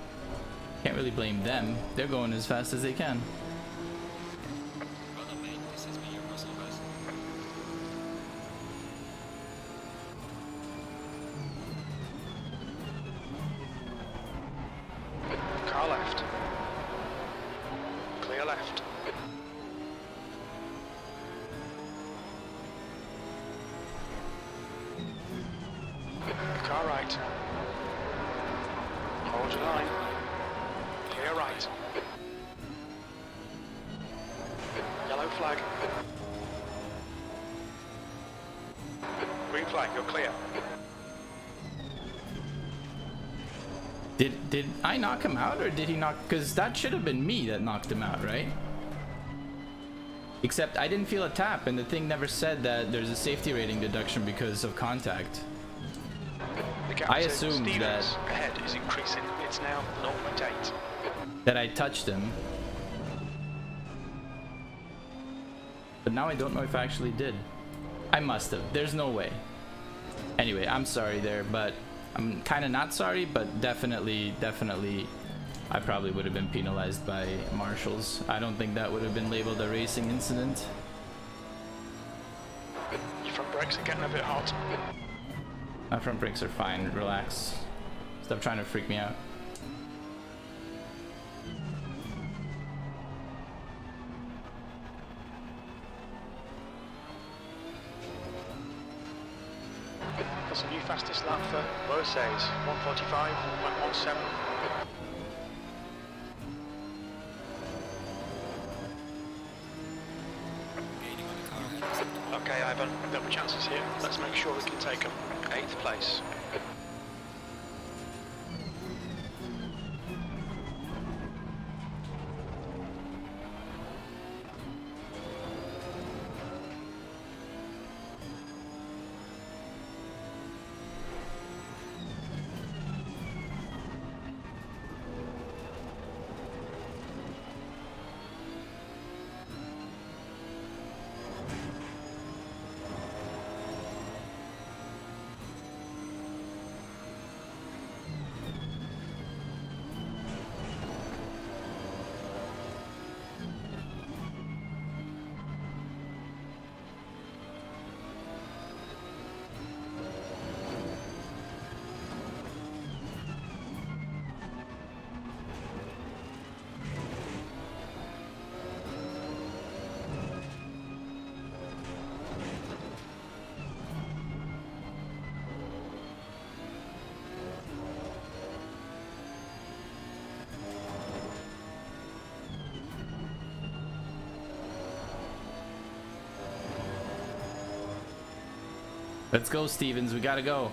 Can't really blame them. They're going as fast as they can. Well done, mate. This is me, your personal best. Car left. Clear left. Car right. Hold your line. Clear right. Yellow flag. Green flag, you're clear. Did I knock him out, or did he knock? Because that should have been me that knocked him out, right? Except I didn't feel a tap, and the thing never said that there's a safety rating deduction because of contact. The gap I to assumed Stevens that ahead is increasing. It's now 0.8. that I touched him, but now I don't know if I actually did. I must have. There's no way. Anyway, I'm sorry there, but I'm kind of not sorry, but definitely I probably would have been penalized by marshals. I don't think that would have been labeled a racing incident. Your front brakes are getting a bit hot. My front brakes are fine. Relax. Stop trying to freak me out. That's a new fastest lap for Mercedes. 1:45.17. Gaining on the car ahead. Okay, Ivan, double chances here. Let's make sure we can take them. 8th place. Let's go, Stevens. We gotta go.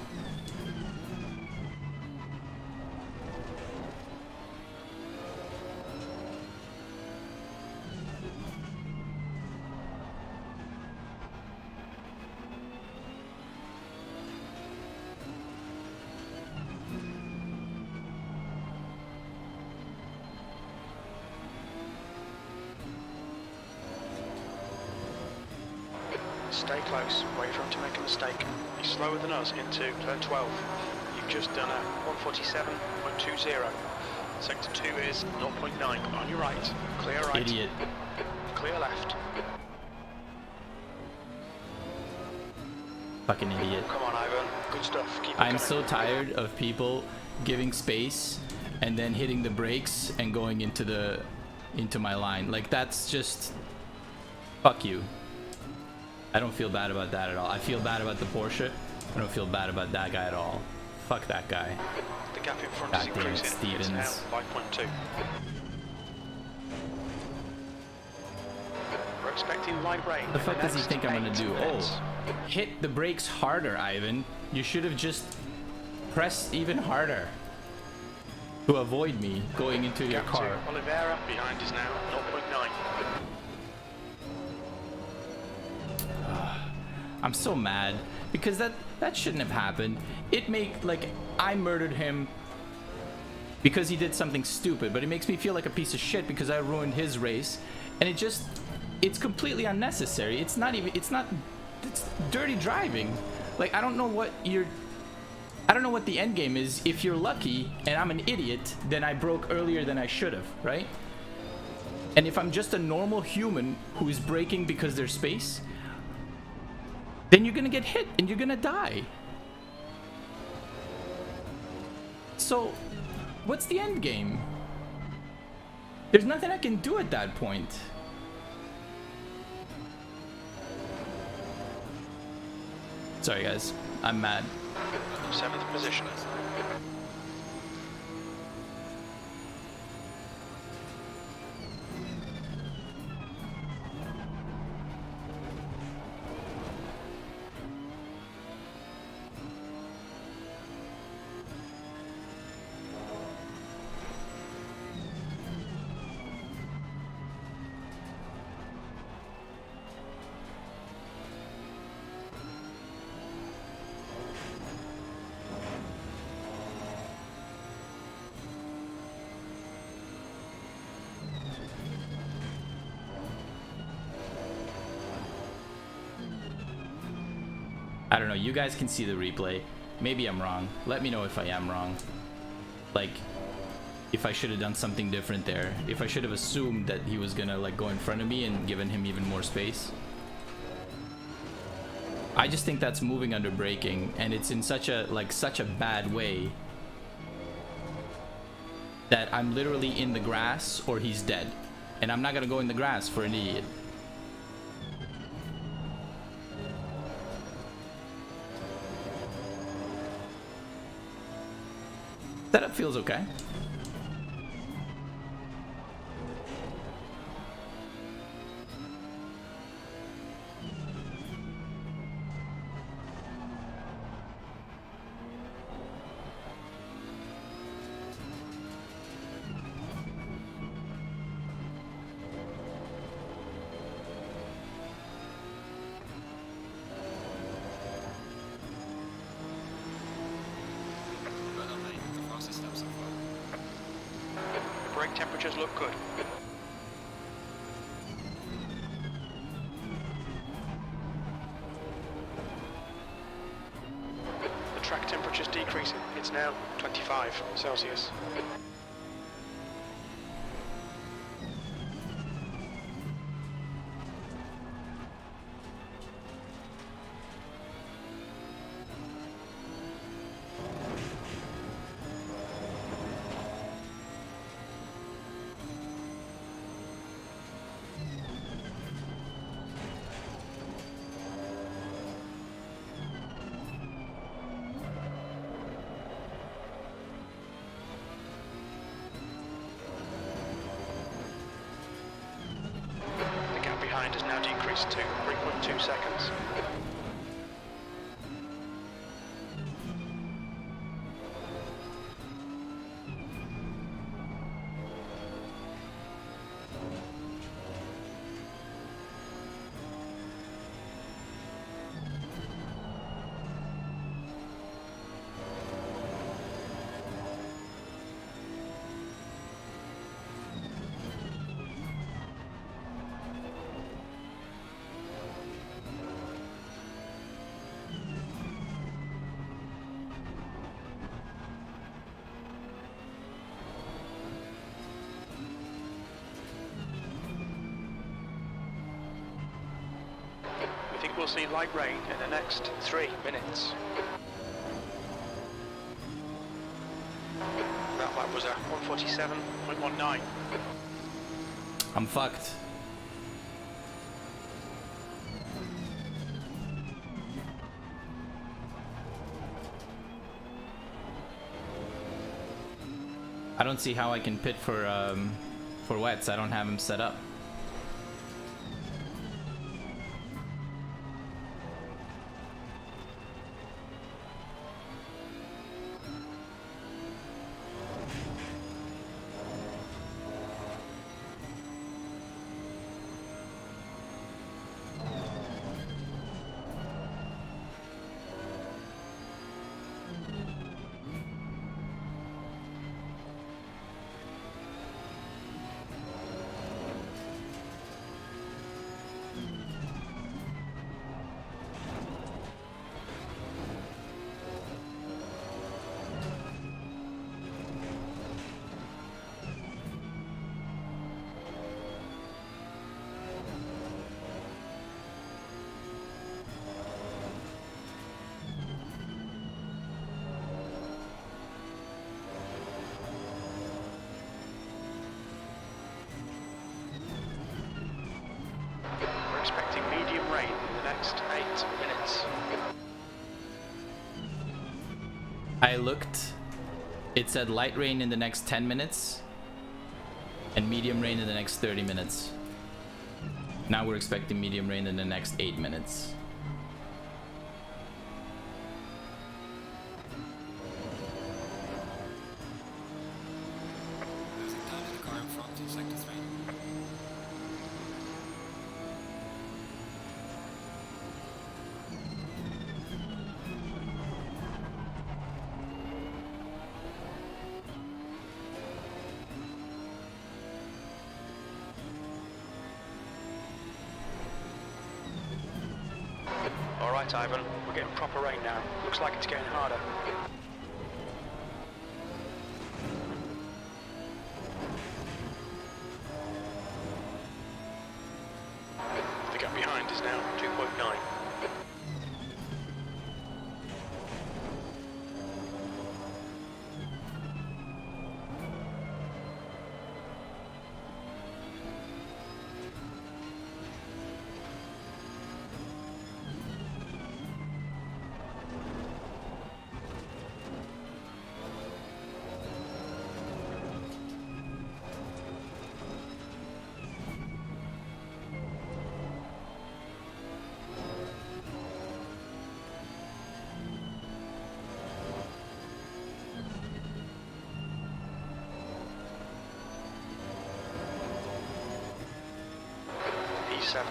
Stay close, wait for him to make a mistake. He's slower than us into turn 12. You've just done a 1:47.20. Sector 2 is 0.9. On your right, clear right. Idiot. Clear left. Fucking idiot. Come on, Ivan. Good stuff. Keep it I'm going. so tired of people giving space and then hitting the brakes and going into my line. Like, that's just fuck you. I don't feel bad about that at all. I feel bad about the Porsche. I don't feel bad about that guy at all. Fuck that guy. The gap in front God is damn it, increasing. It's now Stevens. 5.2. We're expecting light rain. The fuck in does he next think I'm gonna 8 do? minutes. Oh, hit the brakes harder, Ivan. You should have just pressed even harder to avoid me going into your Gap car. to Oliveira behind is now 0.9. I'm so mad because that shouldn't have happened. It make like I murdered him because he did something stupid, but it makes me feel like a piece of shit because I ruined his race, and it's completely unnecessary. It's dirty driving. Like, I don't know what the end game is. If you're lucky and I'm an idiot, then I broke earlier than I should have, right? And if I'm just a normal human who is braking because there's space, then you're gonna get hit and you're gonna die. So, what's the end game? There's nothing I can do at that point. Sorry guys, I'm mad. 7th position. I don't know, you guys can see the replay. Maybe I'm wrong. Let me know if I am wrong. Like, if I should have done something different there. If I should have assumed that he was gonna like go in front of me and given him even more space. I just think that's moving under braking, and it's in such a bad way that I'm literally in the grass or he's dead. And I'm not gonna go in the grass for an idiot. Setup feels okay. Well done, mate. The fastest lap so far. The brake temperatures look good. The track temperature's decreasing. It's now 25 Celsius. The gap behind has now decreased to 3.2 seconds. We think we'll see light rain in the next 3 minutes. That lap was a 147.19. I'm fucked. I don't see how I can pit for wets. I don't have him set up. We're expecting medium rain in the next 8 minutes. I looked. It said light rain in the next 10 minutes and medium rain in the next 30 minutes. Now we're expecting medium rain in the next 8 minutes. Losing down to the car in front in sector 3. All right, Ivan, we're getting proper rain now. Looks like it's getting harder. The gap behind is now 2.9. E7.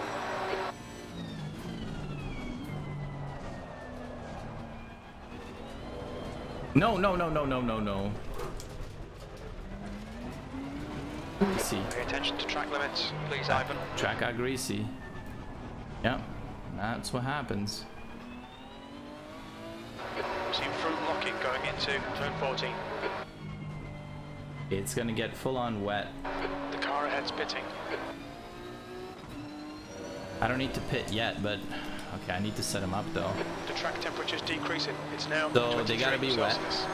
No, no, no, no, no, no, no. Greasy. Pay attention to track limits, please, Ivan. Track got greasy. Yep, that's what happens. Seen front locking going into turn 14. It's gonna get full on wet. The car ahead's pitting. I don't need to pit yet, but okay, I need to set him up though. The track temperature's decreasing. It's now So 23 they gotta be wet. Celsius.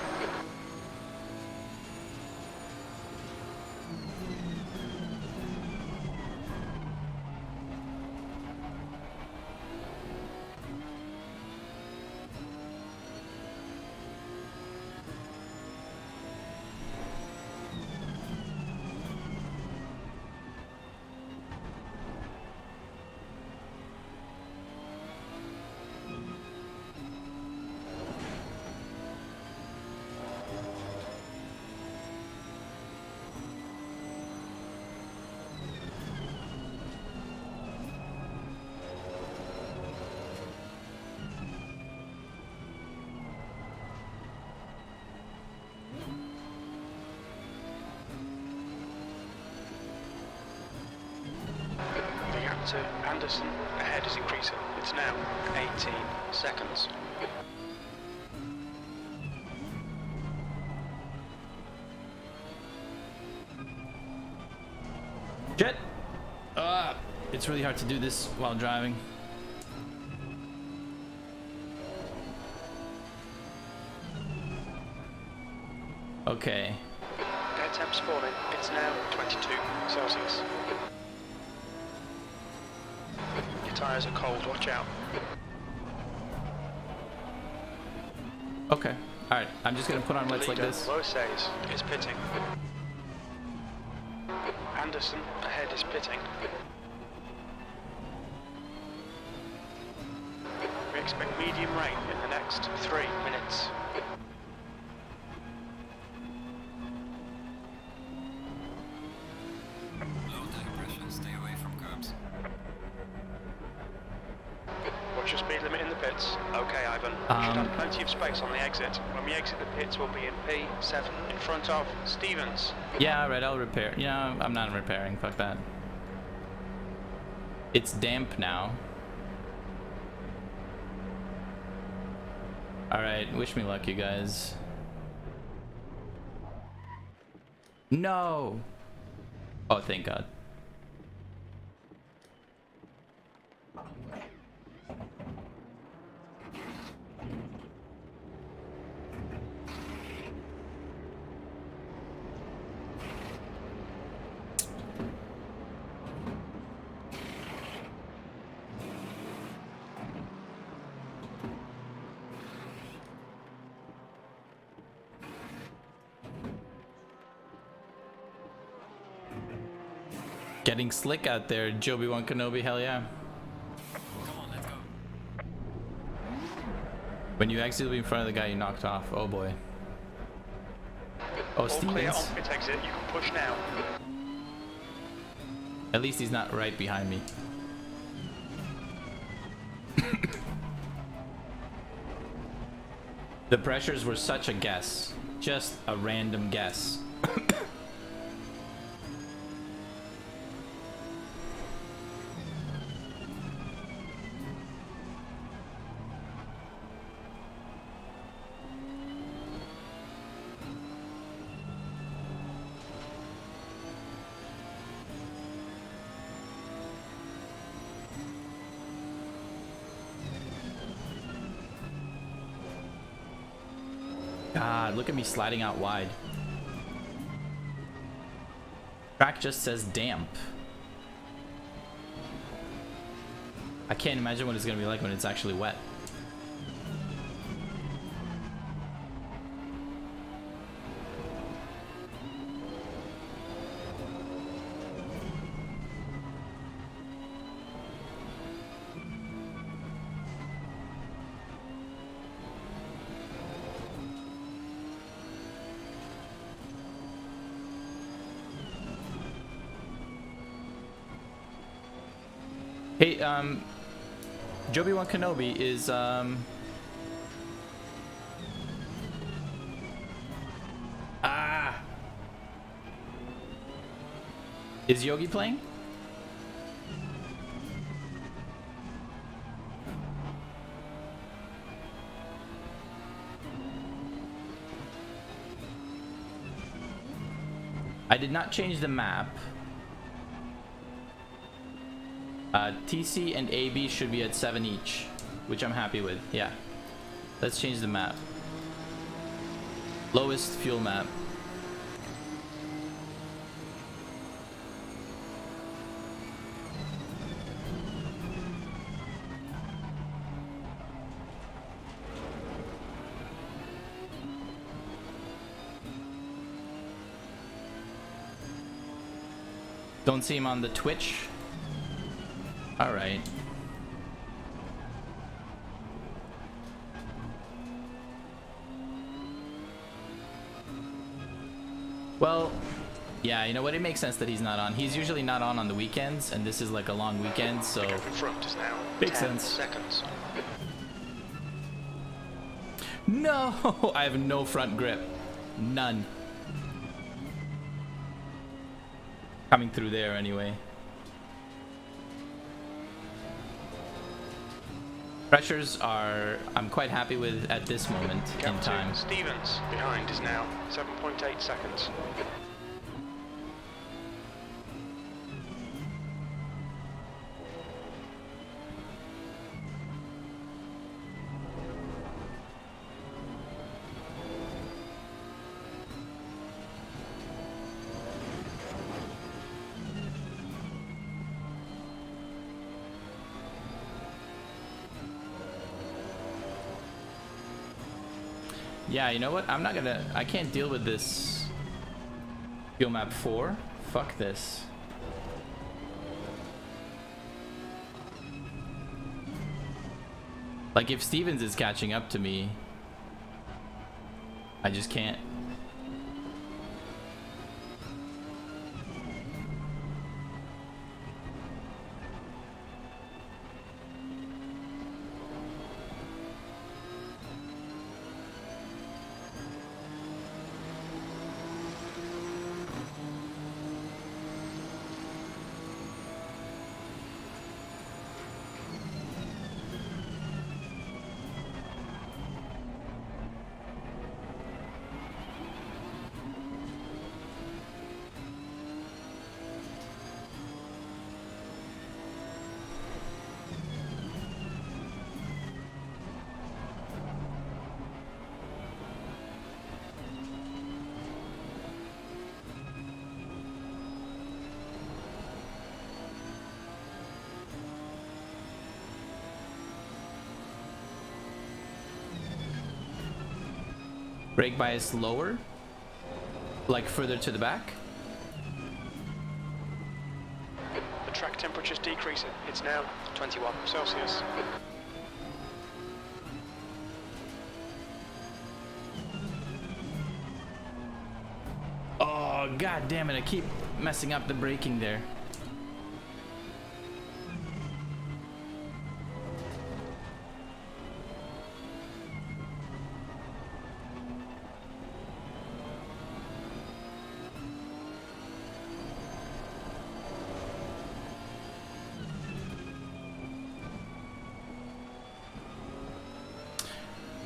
The gap to Anderson ahead is increasing. It's now 18 seconds. Shit! It's really hard to do this while driving. Okay. Air temp's falling. It's now 22 Celsius. Your tyres are cold, watch out. Okay. Alright, I'm just gonna put on wets like Leader, this. Losays, is pitting. Anderson ahead is pitting. We expect medium rain in the next 3 minutes. Low tire pressure, stay away from curbs. Watch your speed limit in the pits. Okay, Ivan. We should have plenty of space on the exit. When we exit the pits, we'll be in P7 in front of Stevens. Yeah, alright, I'll repair. Yeah, I'm not repairing. Fuck that. It's damp now. Alright, wish me luck, you guys. No! Oh, thank God. Getting slick out there, Obi-Wan Kenobi, hell yeah. Come on, let's go. When you exit, you'll be in front of the guy you knocked off. Oh boy. Oh, All clear Stevens. on pit exit. You can push now. At least he's not right behind me. The pressures were such a guess. Just a random guess. God, look at me sliding out wide. Track just says damp. I can't imagine what it's gonna be like when it's actually wet. Hey, Joby-Wan Kenobi is, Is Yogi playing? I did not change the map. TC and AB should be at 7 each, which I'm happy with. Yeah. Let's change the map. Lowest fuel map. Don't see him on the Twitch. All right. Well, yeah, you know what? It makes sense that he's not on. He's usually not on the weekends, and this is like a long weekend, so The gap in front is now makes 10 sense. seconds. No, I have no front grip. None. Coming through there anyway. Pressures are, I'm quite happy with at this moment in Gap time. to Stevens behind is now 7.8 seconds. Yeah, you know what? I can't deal with this fuel map 4. Fuck this. Like, if Stevens is catching up to me, I just can't. Brake bias lower, like further to the back. The track temperature's decreasing. It's now 21 Celsius. Oh, god damn it, I keep messing up the braking there.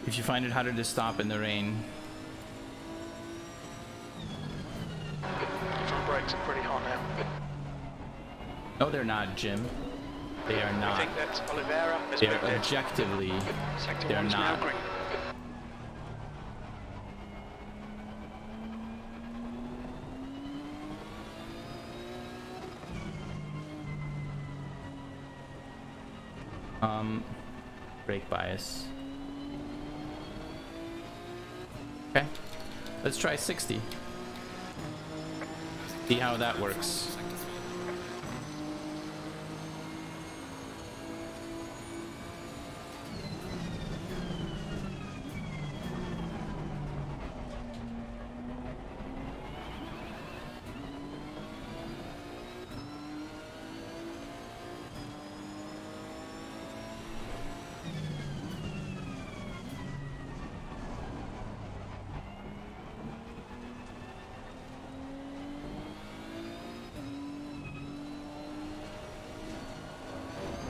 If you find it harder to stop in the rain. Front brakes are pretty hot now. No, they're not, Jim. They are I not. think that Oliveira has They're been dead. objectively, Sector they're 1's now not. green. brake bias. Okay, let's try 60. See how that works. Sector 3.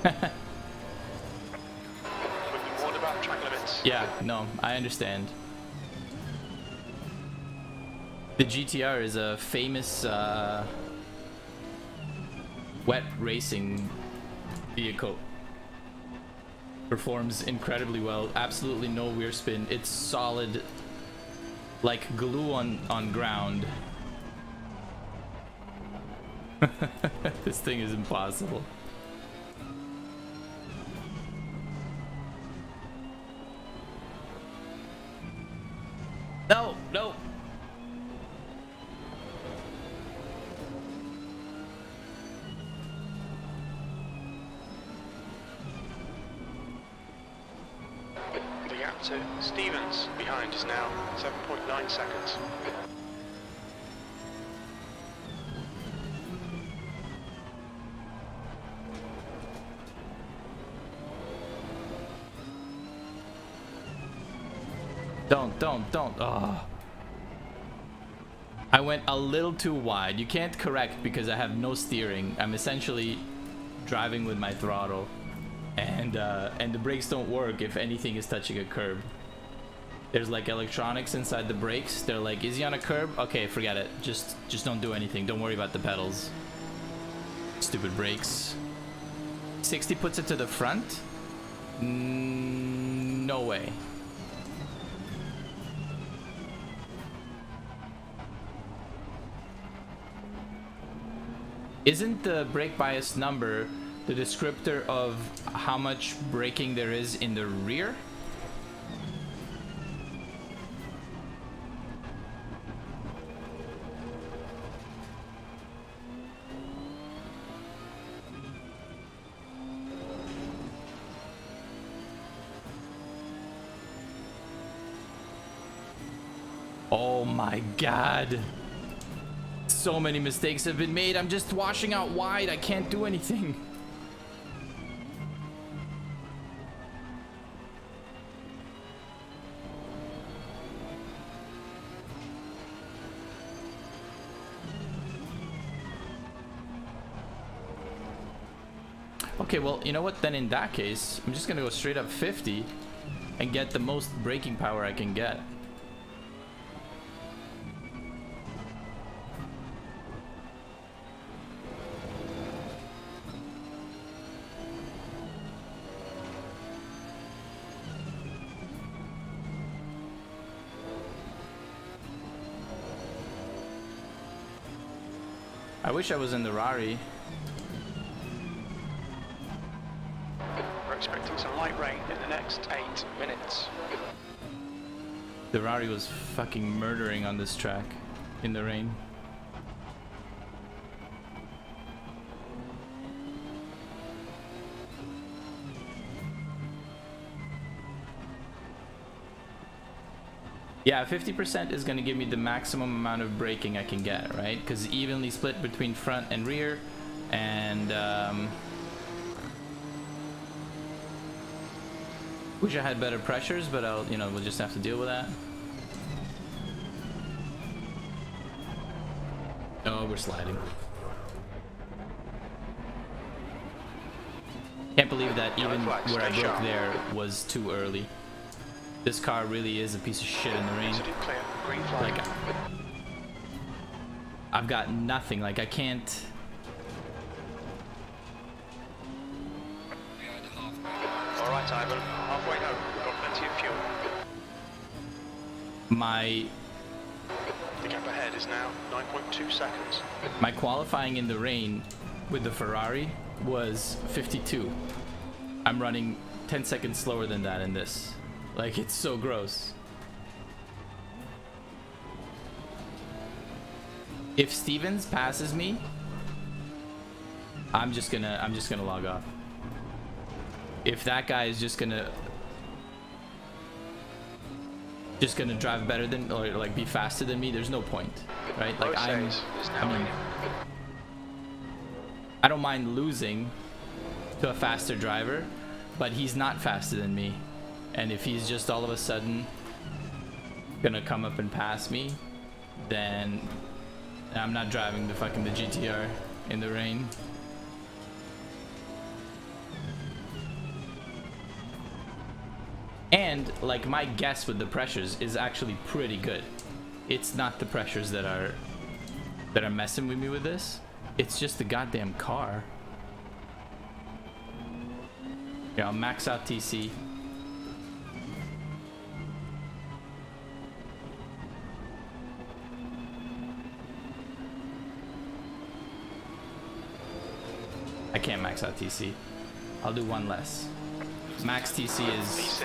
We've been warned about track limits. Yeah, no, I understand. The GTR is a famous wet racing vehicle. Performs incredibly well. Absolutely no rear spin. It's solid, like glue on ground. This thing is impossible. No, no. The gap to Stevens behind is now 7.9 seconds. Don't. Oh. I went a little too wide. You can't correct because I have no steering. I'm essentially driving with my throttle, and the brakes don't work if anything is touching a curb. There's like electronics inside the brakes. They're like, is he on a curb? Okay, forget it. Just don't do anything. Don't worry about the pedals. Stupid brakes. 60 puts it to the front? No way. Isn't the brake bias number the descriptor of how much braking there is in the rear? Oh my god. So many mistakes have been made. I'm just washing out wide. I can't do anything. Okay, well, you know what? Then in that case, I'm just gonna go straight up 50 and get the most braking power I can get. I wish I was in the Rari. We're expecting some light rain in the next 8 minutes. The Rari was fucking murdering on this track in the rain. Yeah, 50% is going to give me the maximum amount of braking I can get, right? Because evenly split between front and rear, and wish I had better pressures, but we'll just have to deal with that. Oh, we're sliding. Can't believe that even where I broke there was too early. This car really is a piece of shit in the rain. Like, I've got nothing. Like, I can't. Behind a half. All right, Ivan. Halfway home. We've got plenty of fuel. The gap ahead is now 9.2 seconds. My qualifying in the rain with the Ferrari was 52. I'm running 10 seconds slower than that in this. Like, it's so gross. If Stevens passes me, I'm just gonna log off. If that guy is just gonna drive better than, or like be faster than me, there's no point, right? Like I mean, I don't mind losing to a faster driver, but he's not faster than me. And if he's just all of a sudden gonna come up and pass me, then I'm not driving the GTR in the rain. And like, my guess with the pressures is actually pretty good. It's not the pressures that are messing with me with this. It's just the goddamn car. Yeah, I'll max out TC. I can't max out TC. I'll do one less. Max TC is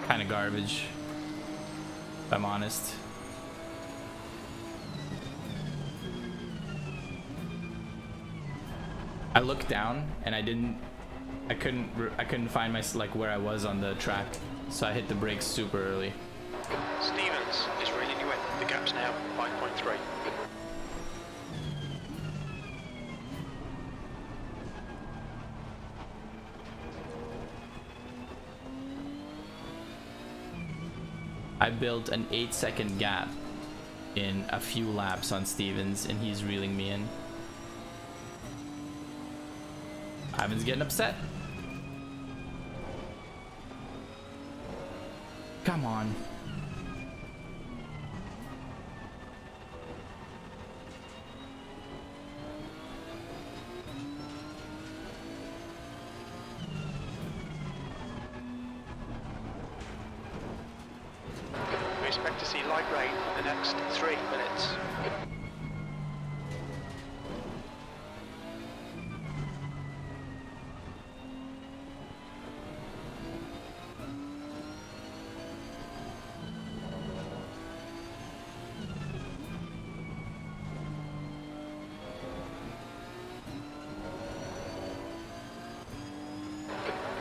kind of garbage, if I'm honest. I looked down and I couldn't find my, like, where I was on the track, so I hit the brakes super early. Stevens is reeling you in. The gap's now 5.3. I built an 8-second gap in a few laps on Stevens, and he's reeling me in. Ivan's getting upset. Come on. We expect to see light rain in the next 3 minutes.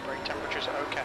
Brake temperatures are okay.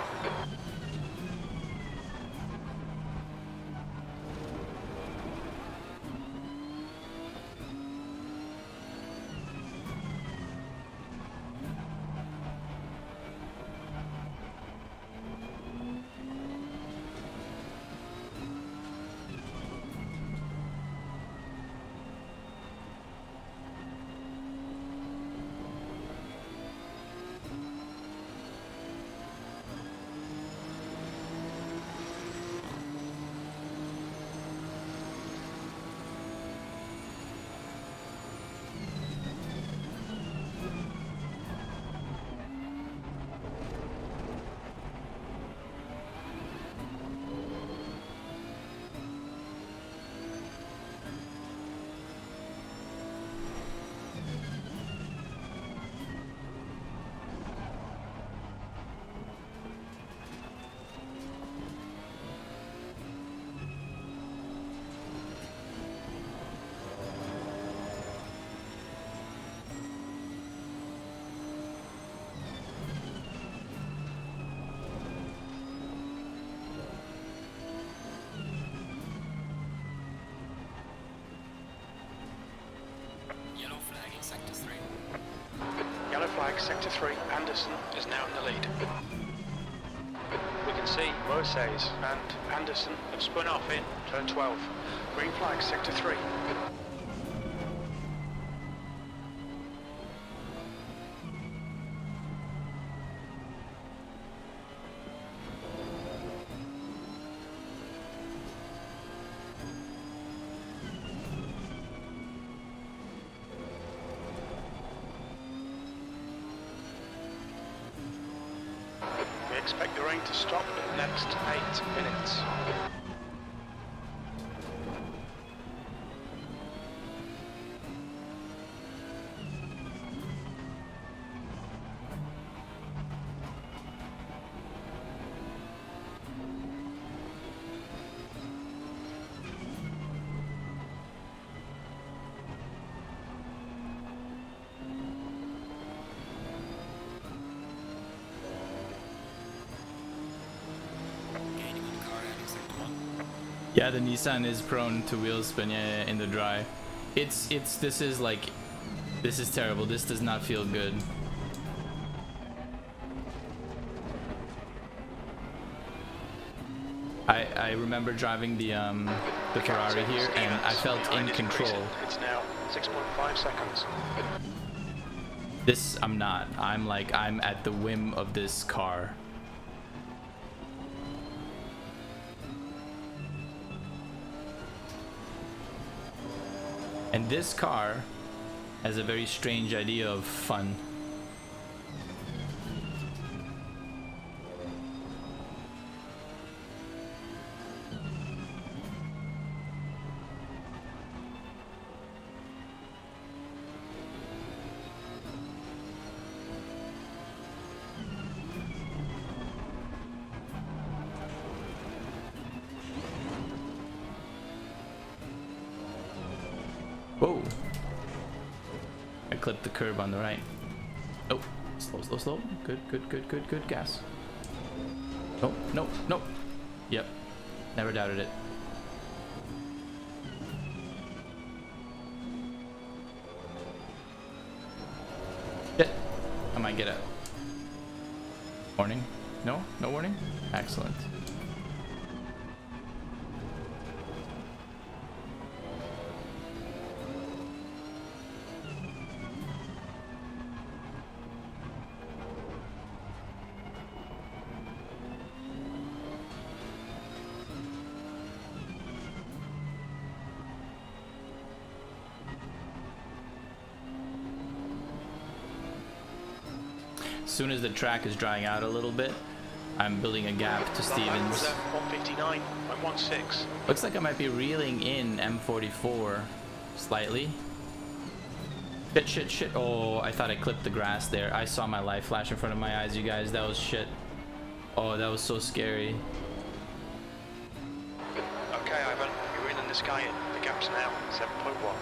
Yellow flag in sector 3. Yellow flag, sector 3, Anderson is now in the lead. We can see Moses and Anderson have spun off in turn 12. Green flag, sector 3. We expect the rain to stop in the next 8 minutes. Yeah, the Nissan is prone to wheel spin, yeah, in the dry. This is terrible. This does not feel good. I remember driving the Ferrari here, and I felt in control. It's now 6.5 seconds. This, I'm not. I'm at the whim of this car. And this car has a very strange idea of fun. Whoa. I clipped the curb on the right. Oh, slow, slow, slow. Good, good, good, good, good. Gas. No, no, no. Yep. Never doubted it. Shit. I might get a warning. No? No warning? Excellent. As soon as the track is drying out a little bit, I'm building a gap to Stevens. 159.16. Looks like I might be reeling in M44 slightly. Shit, shit, shit. Oh, I thought I clipped the grass there. I saw my life flash in front of my eyes, you guys. That was shit. Oh, that was so scary. Okay, Ivan, you're in the sky. The gap's now 7.1.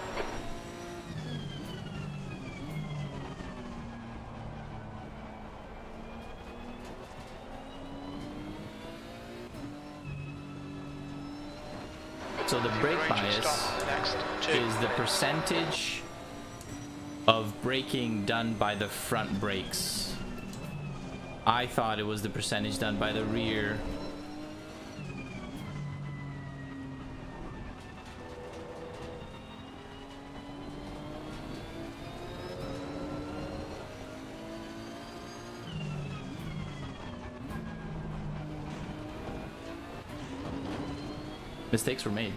So the brake bias is the percentage of braking done by the front brakes. I thought it was the percentage done by the rear. Mistakes were made.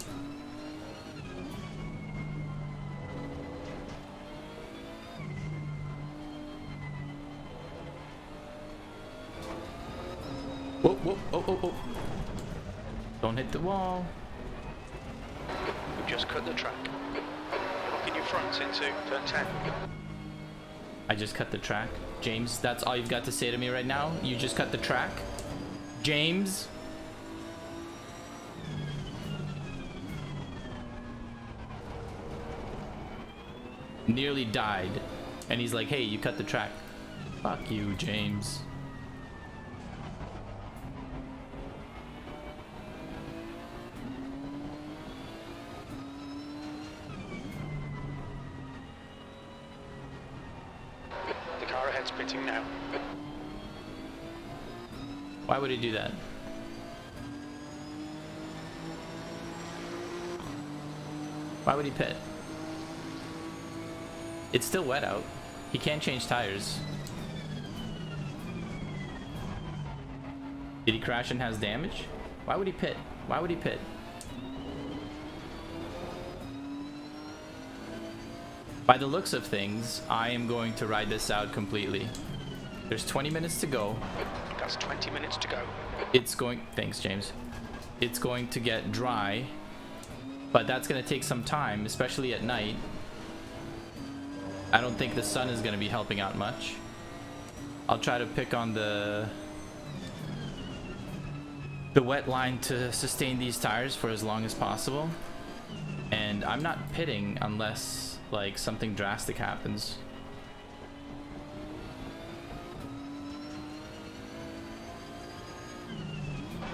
Whoa, whoa, oh, oh, oh. Don't hit the wall. We've just cut the track. Locking your fronts into turn 10. I just cut the track. James, that's all you've got to say to me right now? You just cut the track? James? Nearly died, and he's like, hey, you cut the track. Fuck you, James. The car ahead's pitting now. Why would he do that? Why would he pit? It's still wet out. He can't change tires. Did he crash and has damage? Why would he pit? Why would he pit? By the looks of things, I am going to ride this out completely. There's 20 minutes to go. That's 20 minutes to go. It's going... Thanks, James. It's going to get dry, but that's going to take some time, especially at night. I don't think the sun is going to be helping out much. I'll try to pick on the wet line to sustain these tires for as long as possible. And I'm not pitting unless like something drastic happens.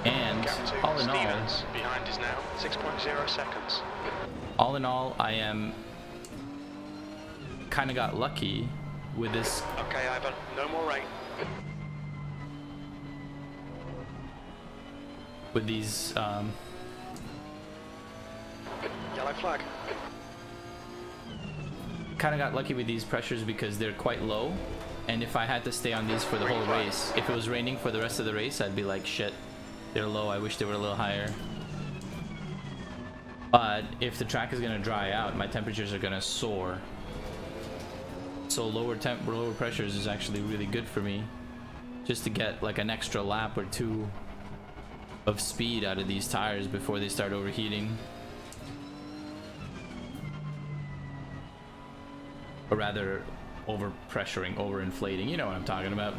And Gap 2. all in all, Stevens behind is now 6.0 seconds. all in all, I am kind of got lucky with this. Okay, Ivan, no more rain. With these, Yellow flag. kind of got lucky with these pressures because they're quite low. And if I had to stay on these for the whole race, if it was raining for the rest of the race, I'd be like, shit, they're low. I wish they were a little higher. But if the track is going to dry out, my temperatures are going to soar. So lower pressures is actually really good for me, just to get like an extra lap or two of speed out of these tires before they start overheating. Or rather, over-pressuring, over-inflating. You know what I'm talking about.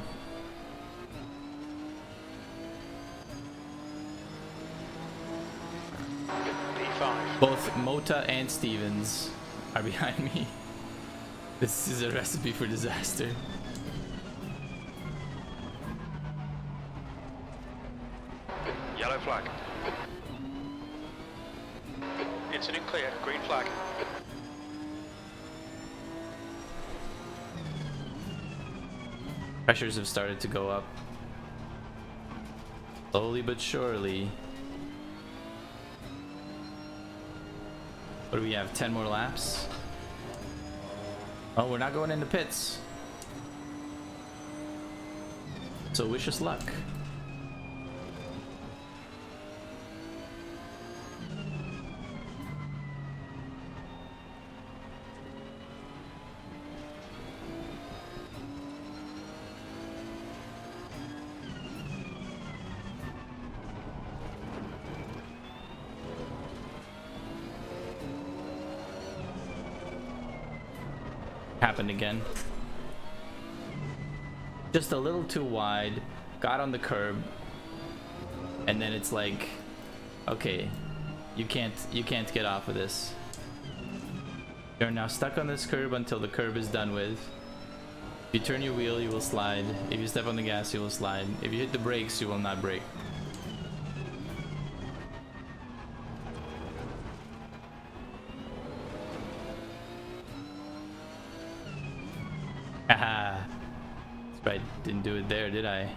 P5. Both Mota and Stevens are behind me. This is a recipe for disaster. Yellow flag. Incident clear. Green flag. Pressures have started to go up. Slowly but surely. What do we have? 10 more laps? Oh, we're not going into pits. So wish us luck. Happened again. Just a little too wide, got on the curb, and then it's like, okay, you can't get off of this. You're now stuck on this curb until the curb is done with. If you turn your wheel, you will slide. If you step on the gas, you will slide. If you hit the brakes, you will not brake. Haha. That's right, didn't do it there, did I?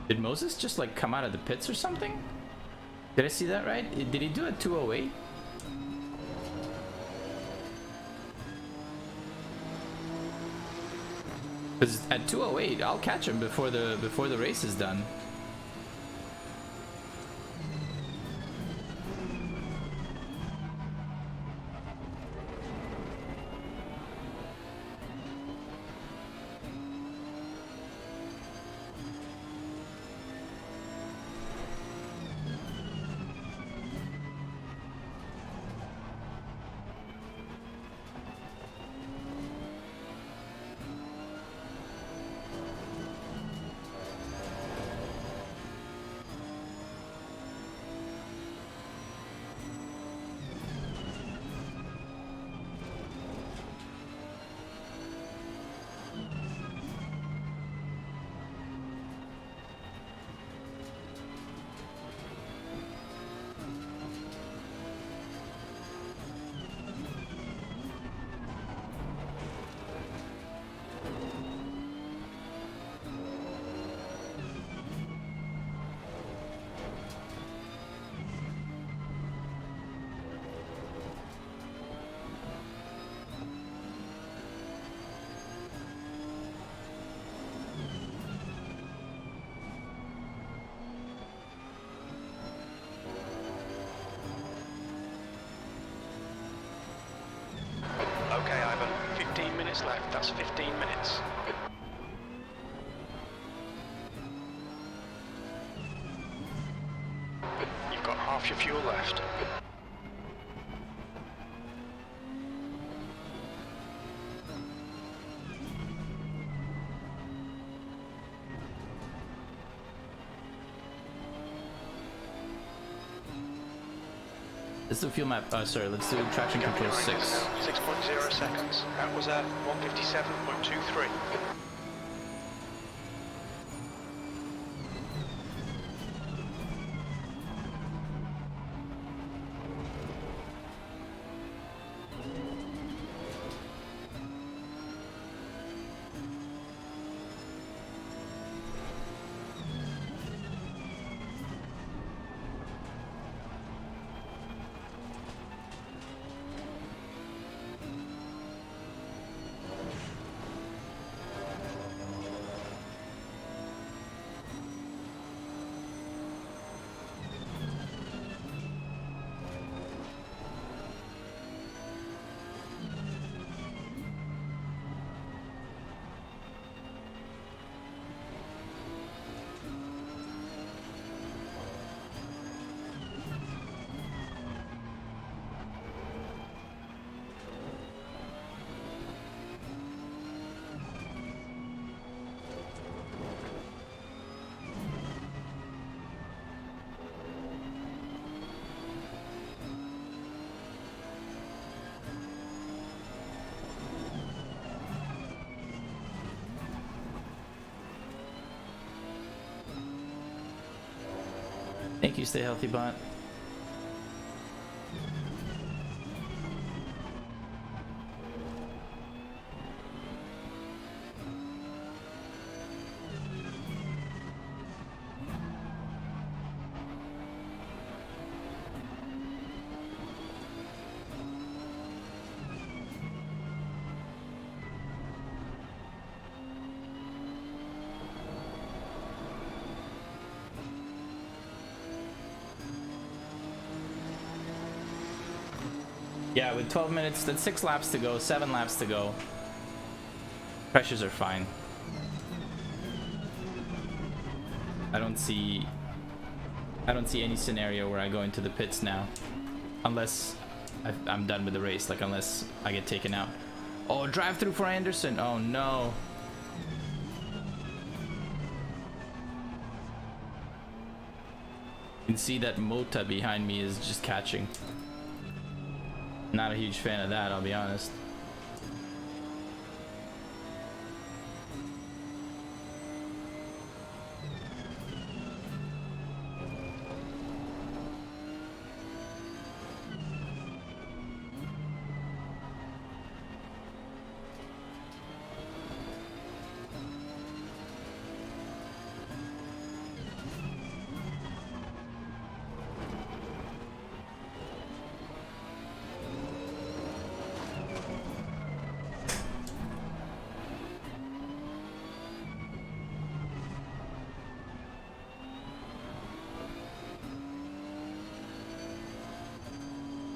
Did Moses just like come out of the pits or something? Did I see that right? Did he do a 208? Because at 208, I'll catch him before the race is done. Okay, Ivan, 15 minutes left. That's 15 minutes. You've got half your fuel left. Let's do fuel map. Sorry, let's do traction Gap control behind us 6. now, 6.0 seconds. That was a 157.23. Thank you, stay healthy, bot. Yeah, with 12 minutes, that's 6 laps to go, 7 laps to go. Pressures are fine. I don't see any scenario where I go into the pits now, unless I'm done with the race. Like unless I get taken out. Oh, drive through for Anderson. Oh no. You can see that Mota behind me is just catching. Not a huge fan of that, I'll be honest.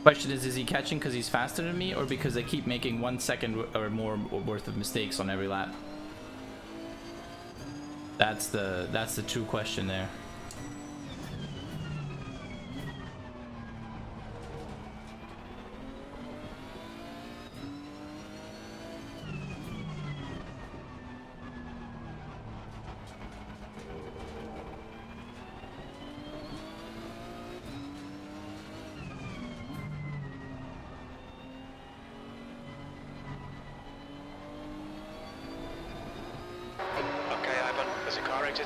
Question is he catching because he's faster than me, or because I keep making 1 second or more worth of mistakes on every lap? That's the true question there.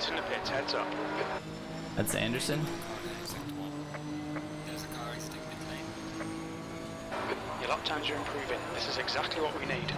In the pits, heads up. That's Anderson. There's a car exiting pit lane. Your lap times are improving. This is exactly what we need.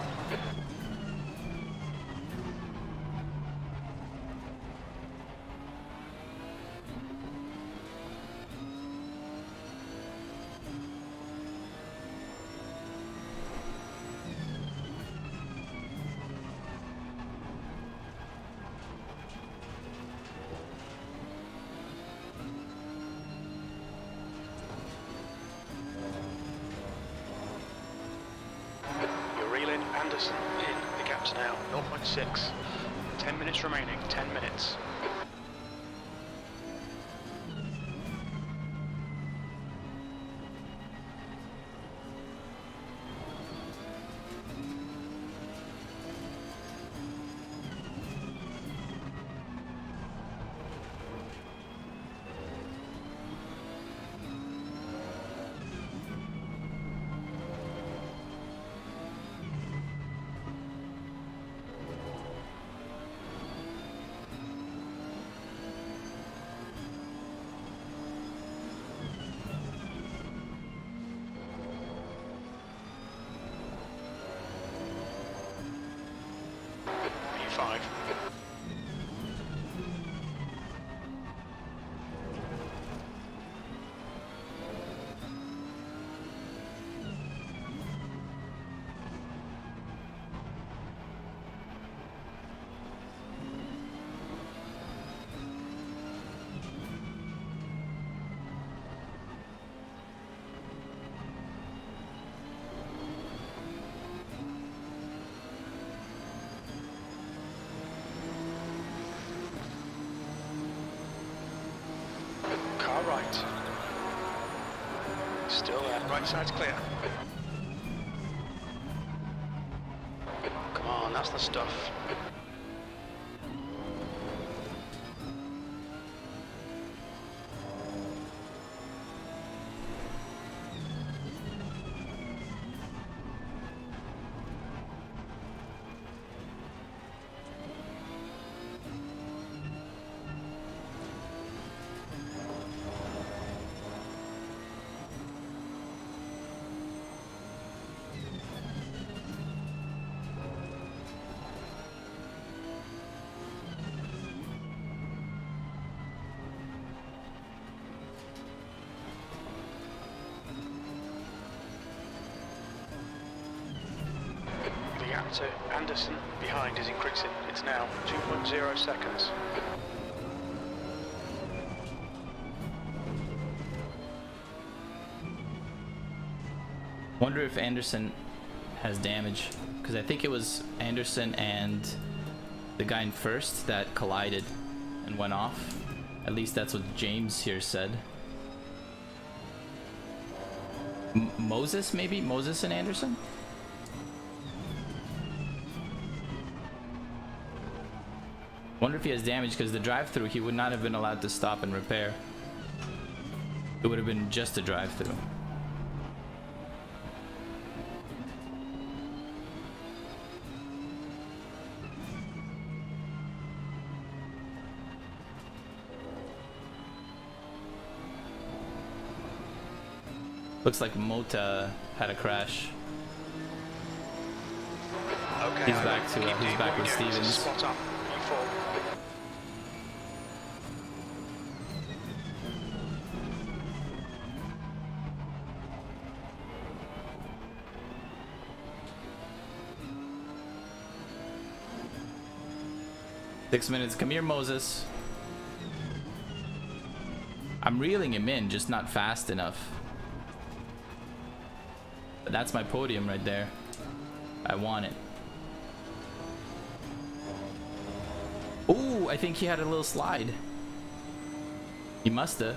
Anderson in. The gap's now 0.6. 10 minutes remaining. 10 minutes. 2.5. Car right. Still there. Right side's clear. Come on, that's the stuff. To Anderson behind is increasing. It's now 2.0 seconds. Wonder if Anderson has damage, because I think it was Anderson and the guy in first that collided and went off. At least that's what James here said. Moses, maybe? Moses and Anderson? Wonder if he has damage, because the drive-through he would not have been allowed to stop and repair. It would have been just a drive-through. Looks like Mota had a crash. Okay, He's back with Stevens. Spot up. E4. 6 minutes. Come here, Moses. I'm reeling him in, just not fast enough. But that's my podium right there. I want it. Ooh, I think he had a little slide. He musta.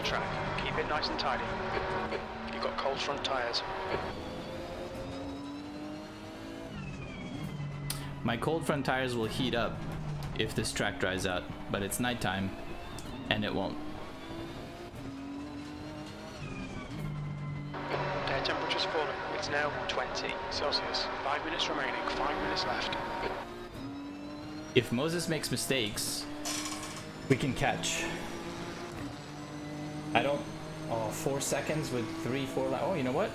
Track. Keep it nice and tidy. You've got cold front tyres. My cold front tires will heat up if this track dries out, but it's nighttime and it won't. Air temperature's falling. It's now 20 Celsius. 5 minutes remaining. 5 minutes left. If Moses makes mistakes, we can catch. I don't... Oh, 4 seconds with 3-4... Oh, you know what?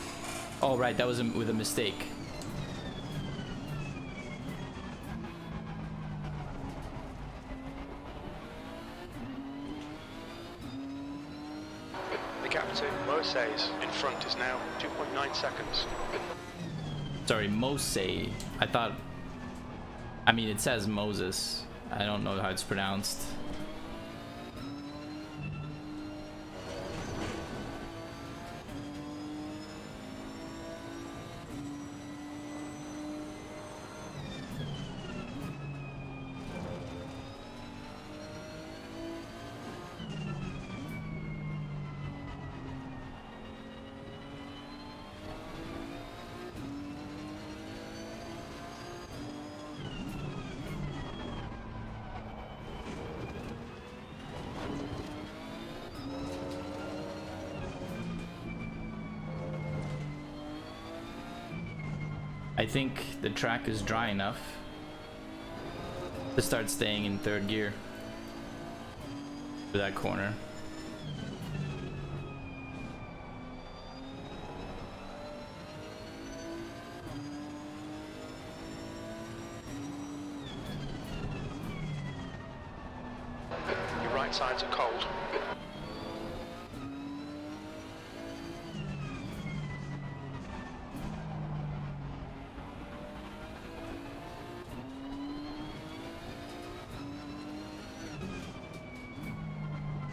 Oh, right, that was with a mistake. The gap to Moses in front is now 2.9 seconds. Sorry, Mose. I thought... I mean, it says Moses. I don't know how it's pronounced. I think the track is dry enough to start staying in third gear for that corner. Your right sides are cold.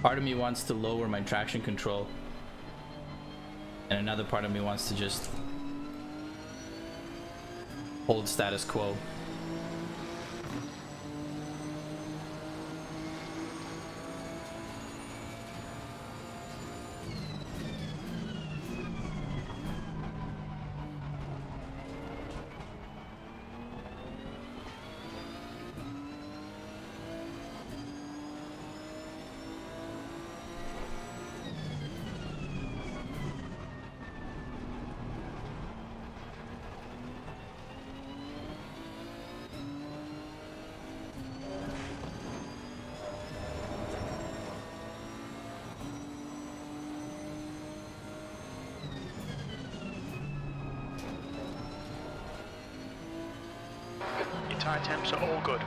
Part of me wants to lower my traction control, and another part of me wants to just hold status quo. Your tyre temps are all good.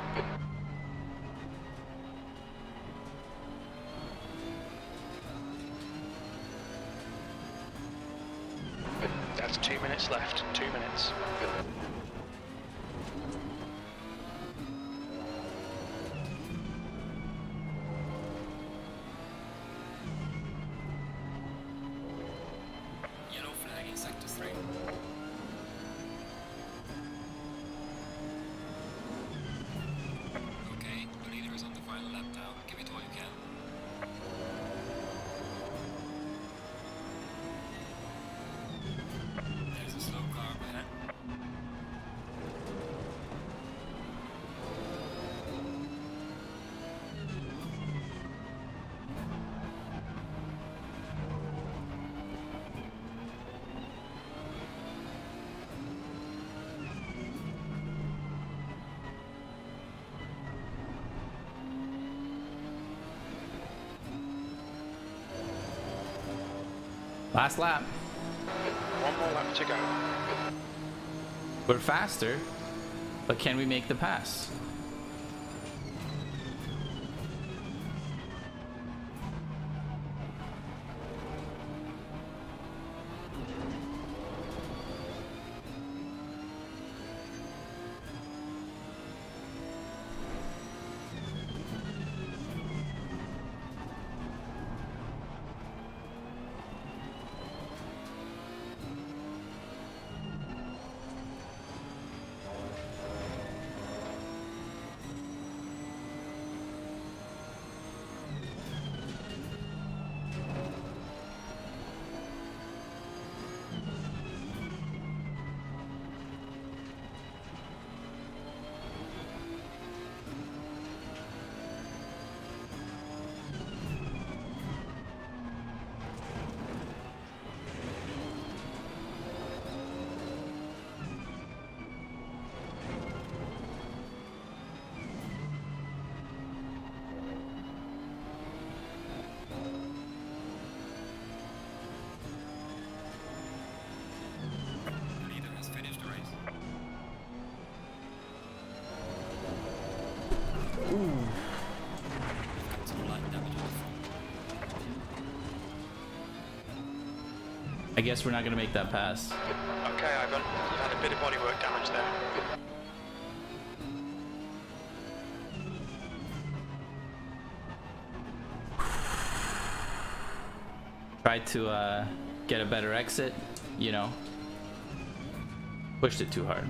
That's 2 minutes left. 2 minutes. Yellow flag in sector 3. Okay, the leader is on the final lap now. Give it all you can. There's a slow car behind. Last lap. One more lap to go. We're faster, but can we make the pass? The leader has finished the race. Got some light damage on the front. I guess we're not gonna make that pass. Okay, Ivan, you've had a bit of bodywork damage there. Tried to get a better exit, you know. Pushed it too hard.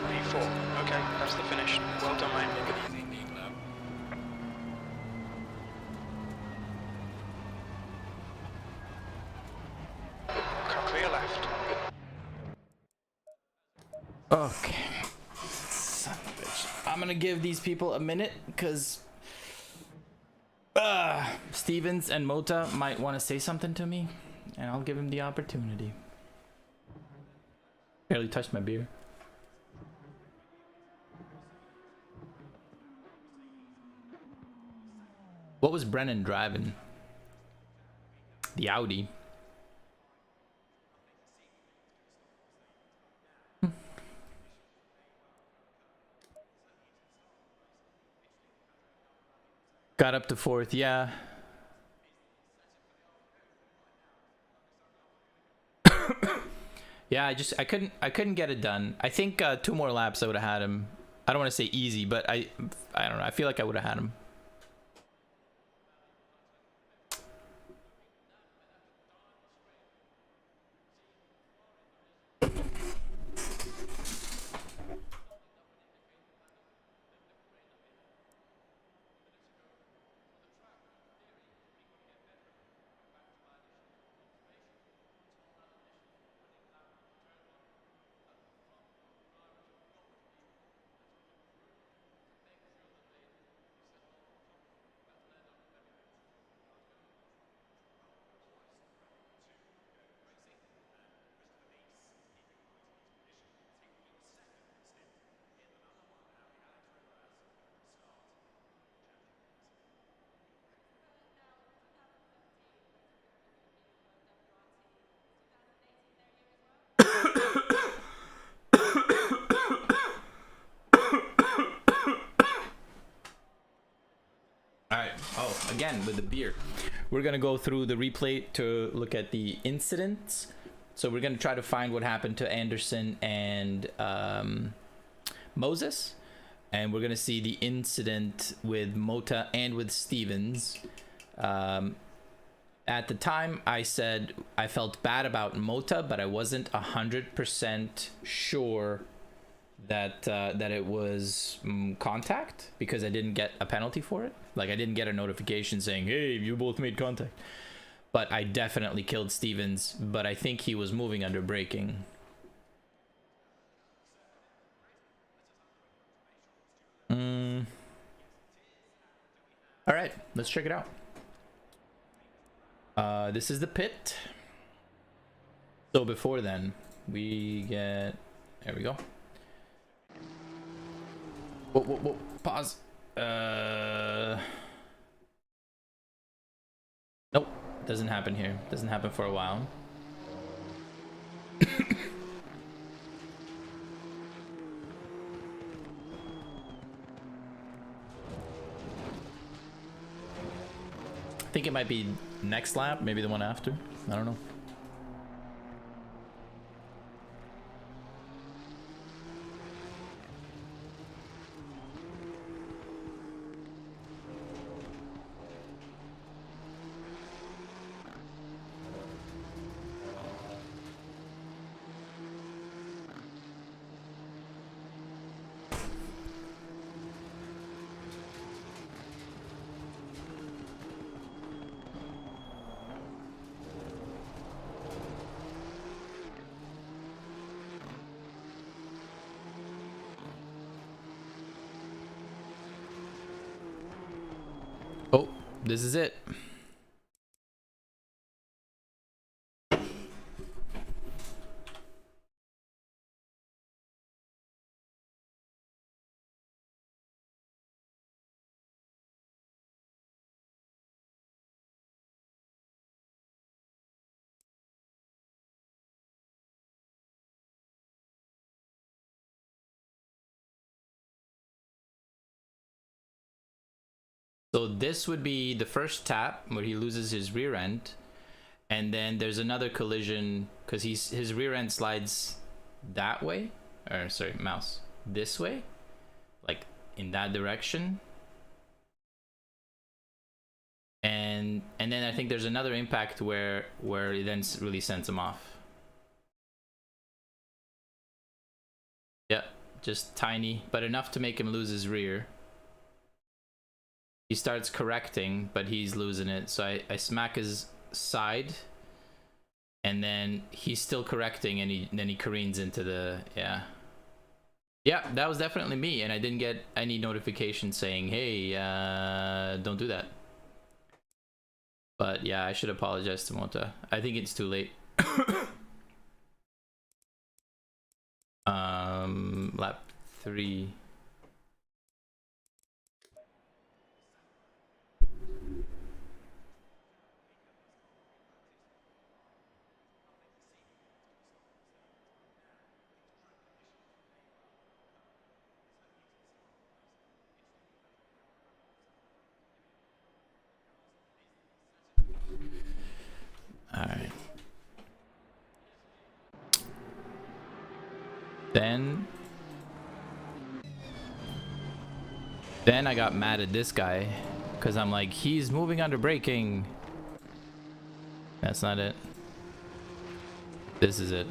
P4. Okay, that's the finish. Well done, mate. Take it easy, lead lap. Clear left. Okay. Son of a bitch. I'm gonna give these people a minute because Stevens and Mota might want to say something to me, and I'll give him the opportunity. Barely touched my beer. What was Brennan driving? The Audi. Got up to 4th, yeah. Yeah, I couldn't get it done. I think 2 more laps I would have had him. I don't want to say easy, but I don't know. I feel like I would have had him. Alright, oh, again with the beer. We're gonna go through the replay to look at the incidents. So we're gonna try to find what happened to Anderson and Moses. And we're gonna see the incident with Mota and with Stevens. At the time, I said I felt bad about Mota, but I wasn't 100% sure that that it was contact because I didn't get a penalty for it. Like I didn't get a notification saying, "Hey, you both made contact." But I definitely killed Stevens. But I think he was moving under braking. All right, let's check it out. This is the pit. So before then, we get... There we go. Whoa, pause. Nope, doesn't happen here. Doesn't happen for a while. I think it might be next lap, maybe the one after. I don't know. Oh, this is it. So this would be the first tap where he loses his rear end, and then there's another collision because his rear end slides that way, or sorry, mouse, this way, like in that direction. And then I think there's another impact where it then really sends him off. Yeah, just tiny, but enough to make him lose his rear. He starts correcting, but he's losing it. So I smack his side, and then he's still correcting, and then he careens into the, yeah. Yeah, that was definitely me, and I didn't get any notification saying, hey, don't do that. But yeah, I should apologize to Mota. I think it's too late. Lap 3. Alright. Then I got mad at this guy because I'm like, he's moving under braking. That's not it. This is it.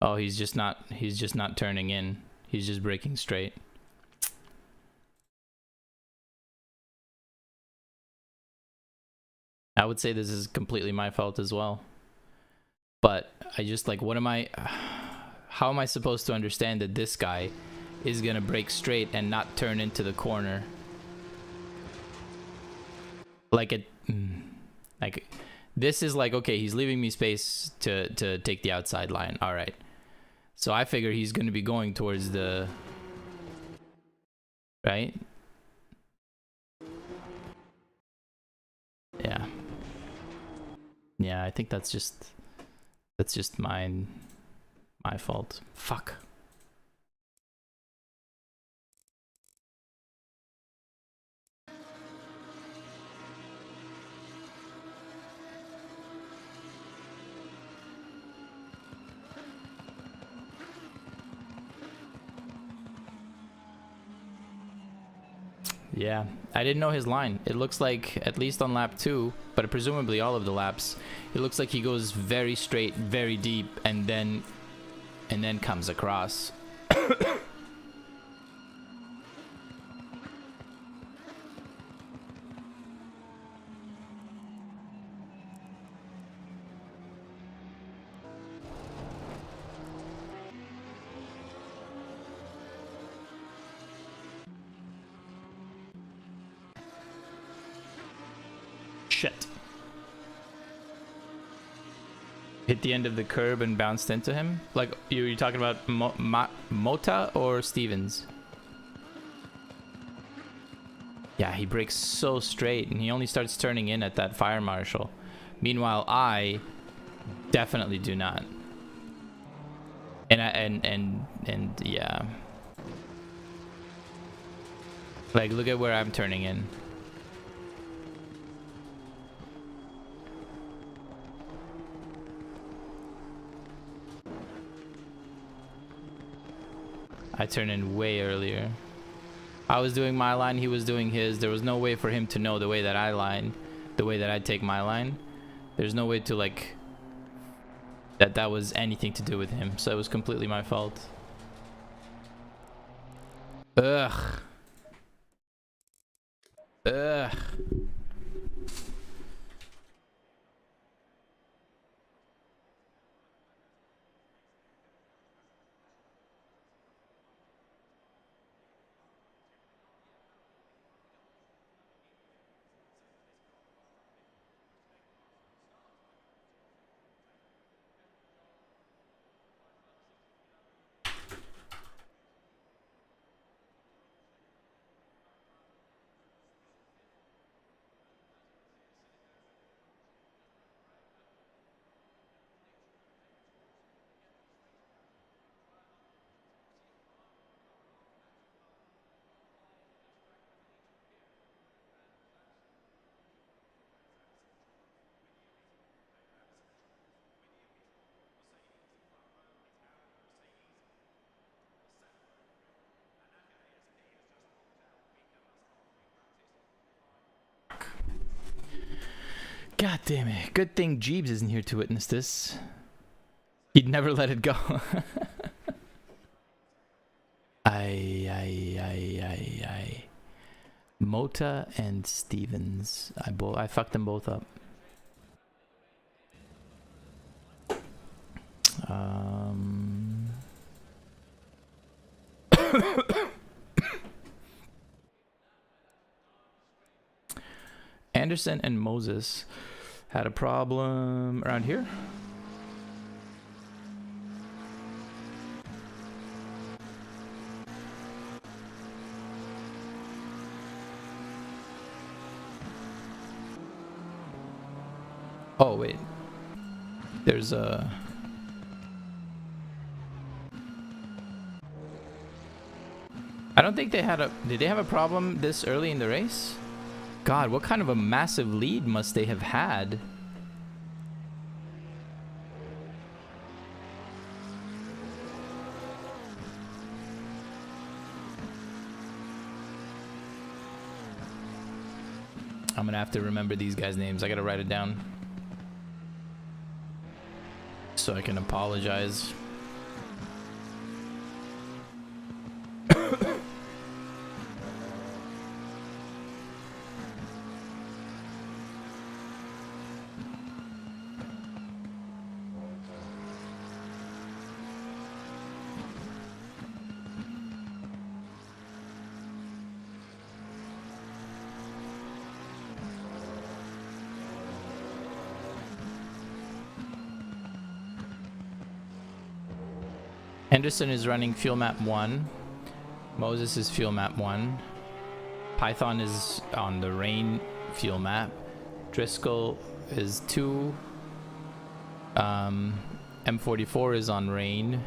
Oh, he's just not turning in. He's just braking straight. I would say this is completely my fault as well. But I just like, how am I supposed to understand that this guy is gonna brake straight and not turn into the corner? Like this is like, okay, he's leaving me space to take the outside line. All right. So I figure he's going to be going towards the right. Yeah. Yeah, I think that's just my fault. Fuck. Yeah, I didn't know his line. It looks like, at least on lap 2, but presumably all of the laps, it looks like he goes very straight, very deep, and then comes across. Shit. Hit the end of the curb and bounced into him? Like, you're talking about Mota or Stevens? Yeah, he brakes so straight and he only starts turning in at that fire marshal. Meanwhile, I definitely do not. And yeah. Like, look at where I'm turning in. I turned in way earlier. I was doing my line, he was doing his. There was no way for him to know the way that I line, the way that I take my line. There's no way to, like, that was anything to do with him. So it was completely my fault. Ugh. Ugh. God damn it. Good thing Jeeves isn't here to witness this. He'd never let it go. I. Mota and Stevens. I fucked them both up. Anderson and Moses had a problem around here. Oh wait, there's a. I don't think they had a. Did they have a problem this early in the race? God, what kind of a massive lead must they have had? I'm gonna have to remember these guys' names. I gotta write it down so I can apologize. Henderson is running fuel map 1. Moses is fuel map 1. Python is on the rain fuel map. Driscoll is 2. M44 is on rain.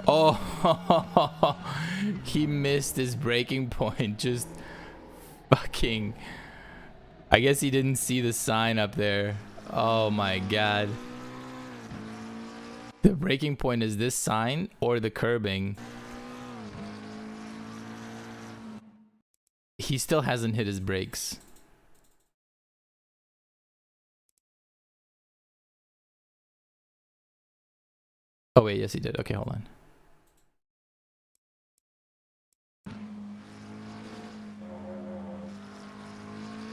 Oh, he missed his braking point. Just fucking. I guess he didn't see the sign up there. Oh my god. The braking point is this sign or the curbing. He still hasn't hit his brakes. Oh wait, yes he did. Okay, hold on.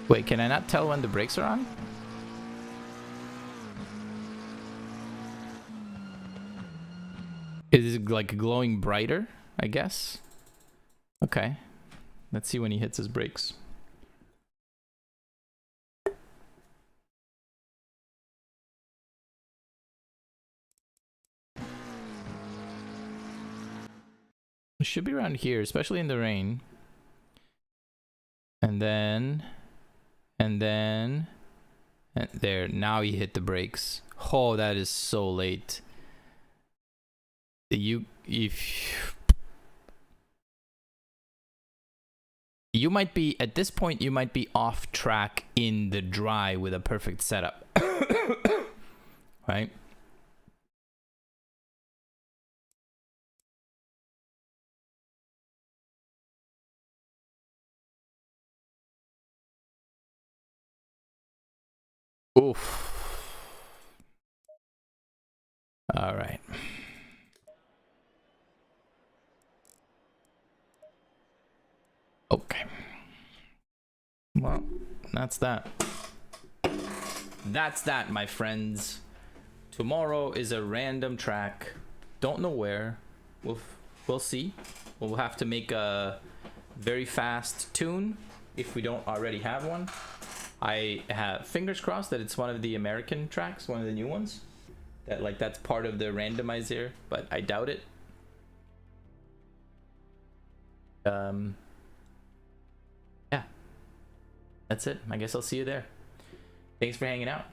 Wait, can I not tell when the brakes are on? Is it like glowing brighter, I guess? Okay. Let's see when he hits his brakes. It should be around here, especially in the rain. And there, now he hit the brakes. Oh, that is so late. You might be, at this point, you might be off track in the dry with a perfect setup. Right? Oof. All right. Okay. Well, that's that. That's that, my friends. Tomorrow is a random track. Don't know where. We'll see. We'll have to make a very fast tune if we don't already have one. I have fingers crossed that it's one of the American tracks, one of the new ones. That like that's part of the randomizer, but I doubt it. Yeah. That's it. I guess I'll see you there. Thanks for hanging out.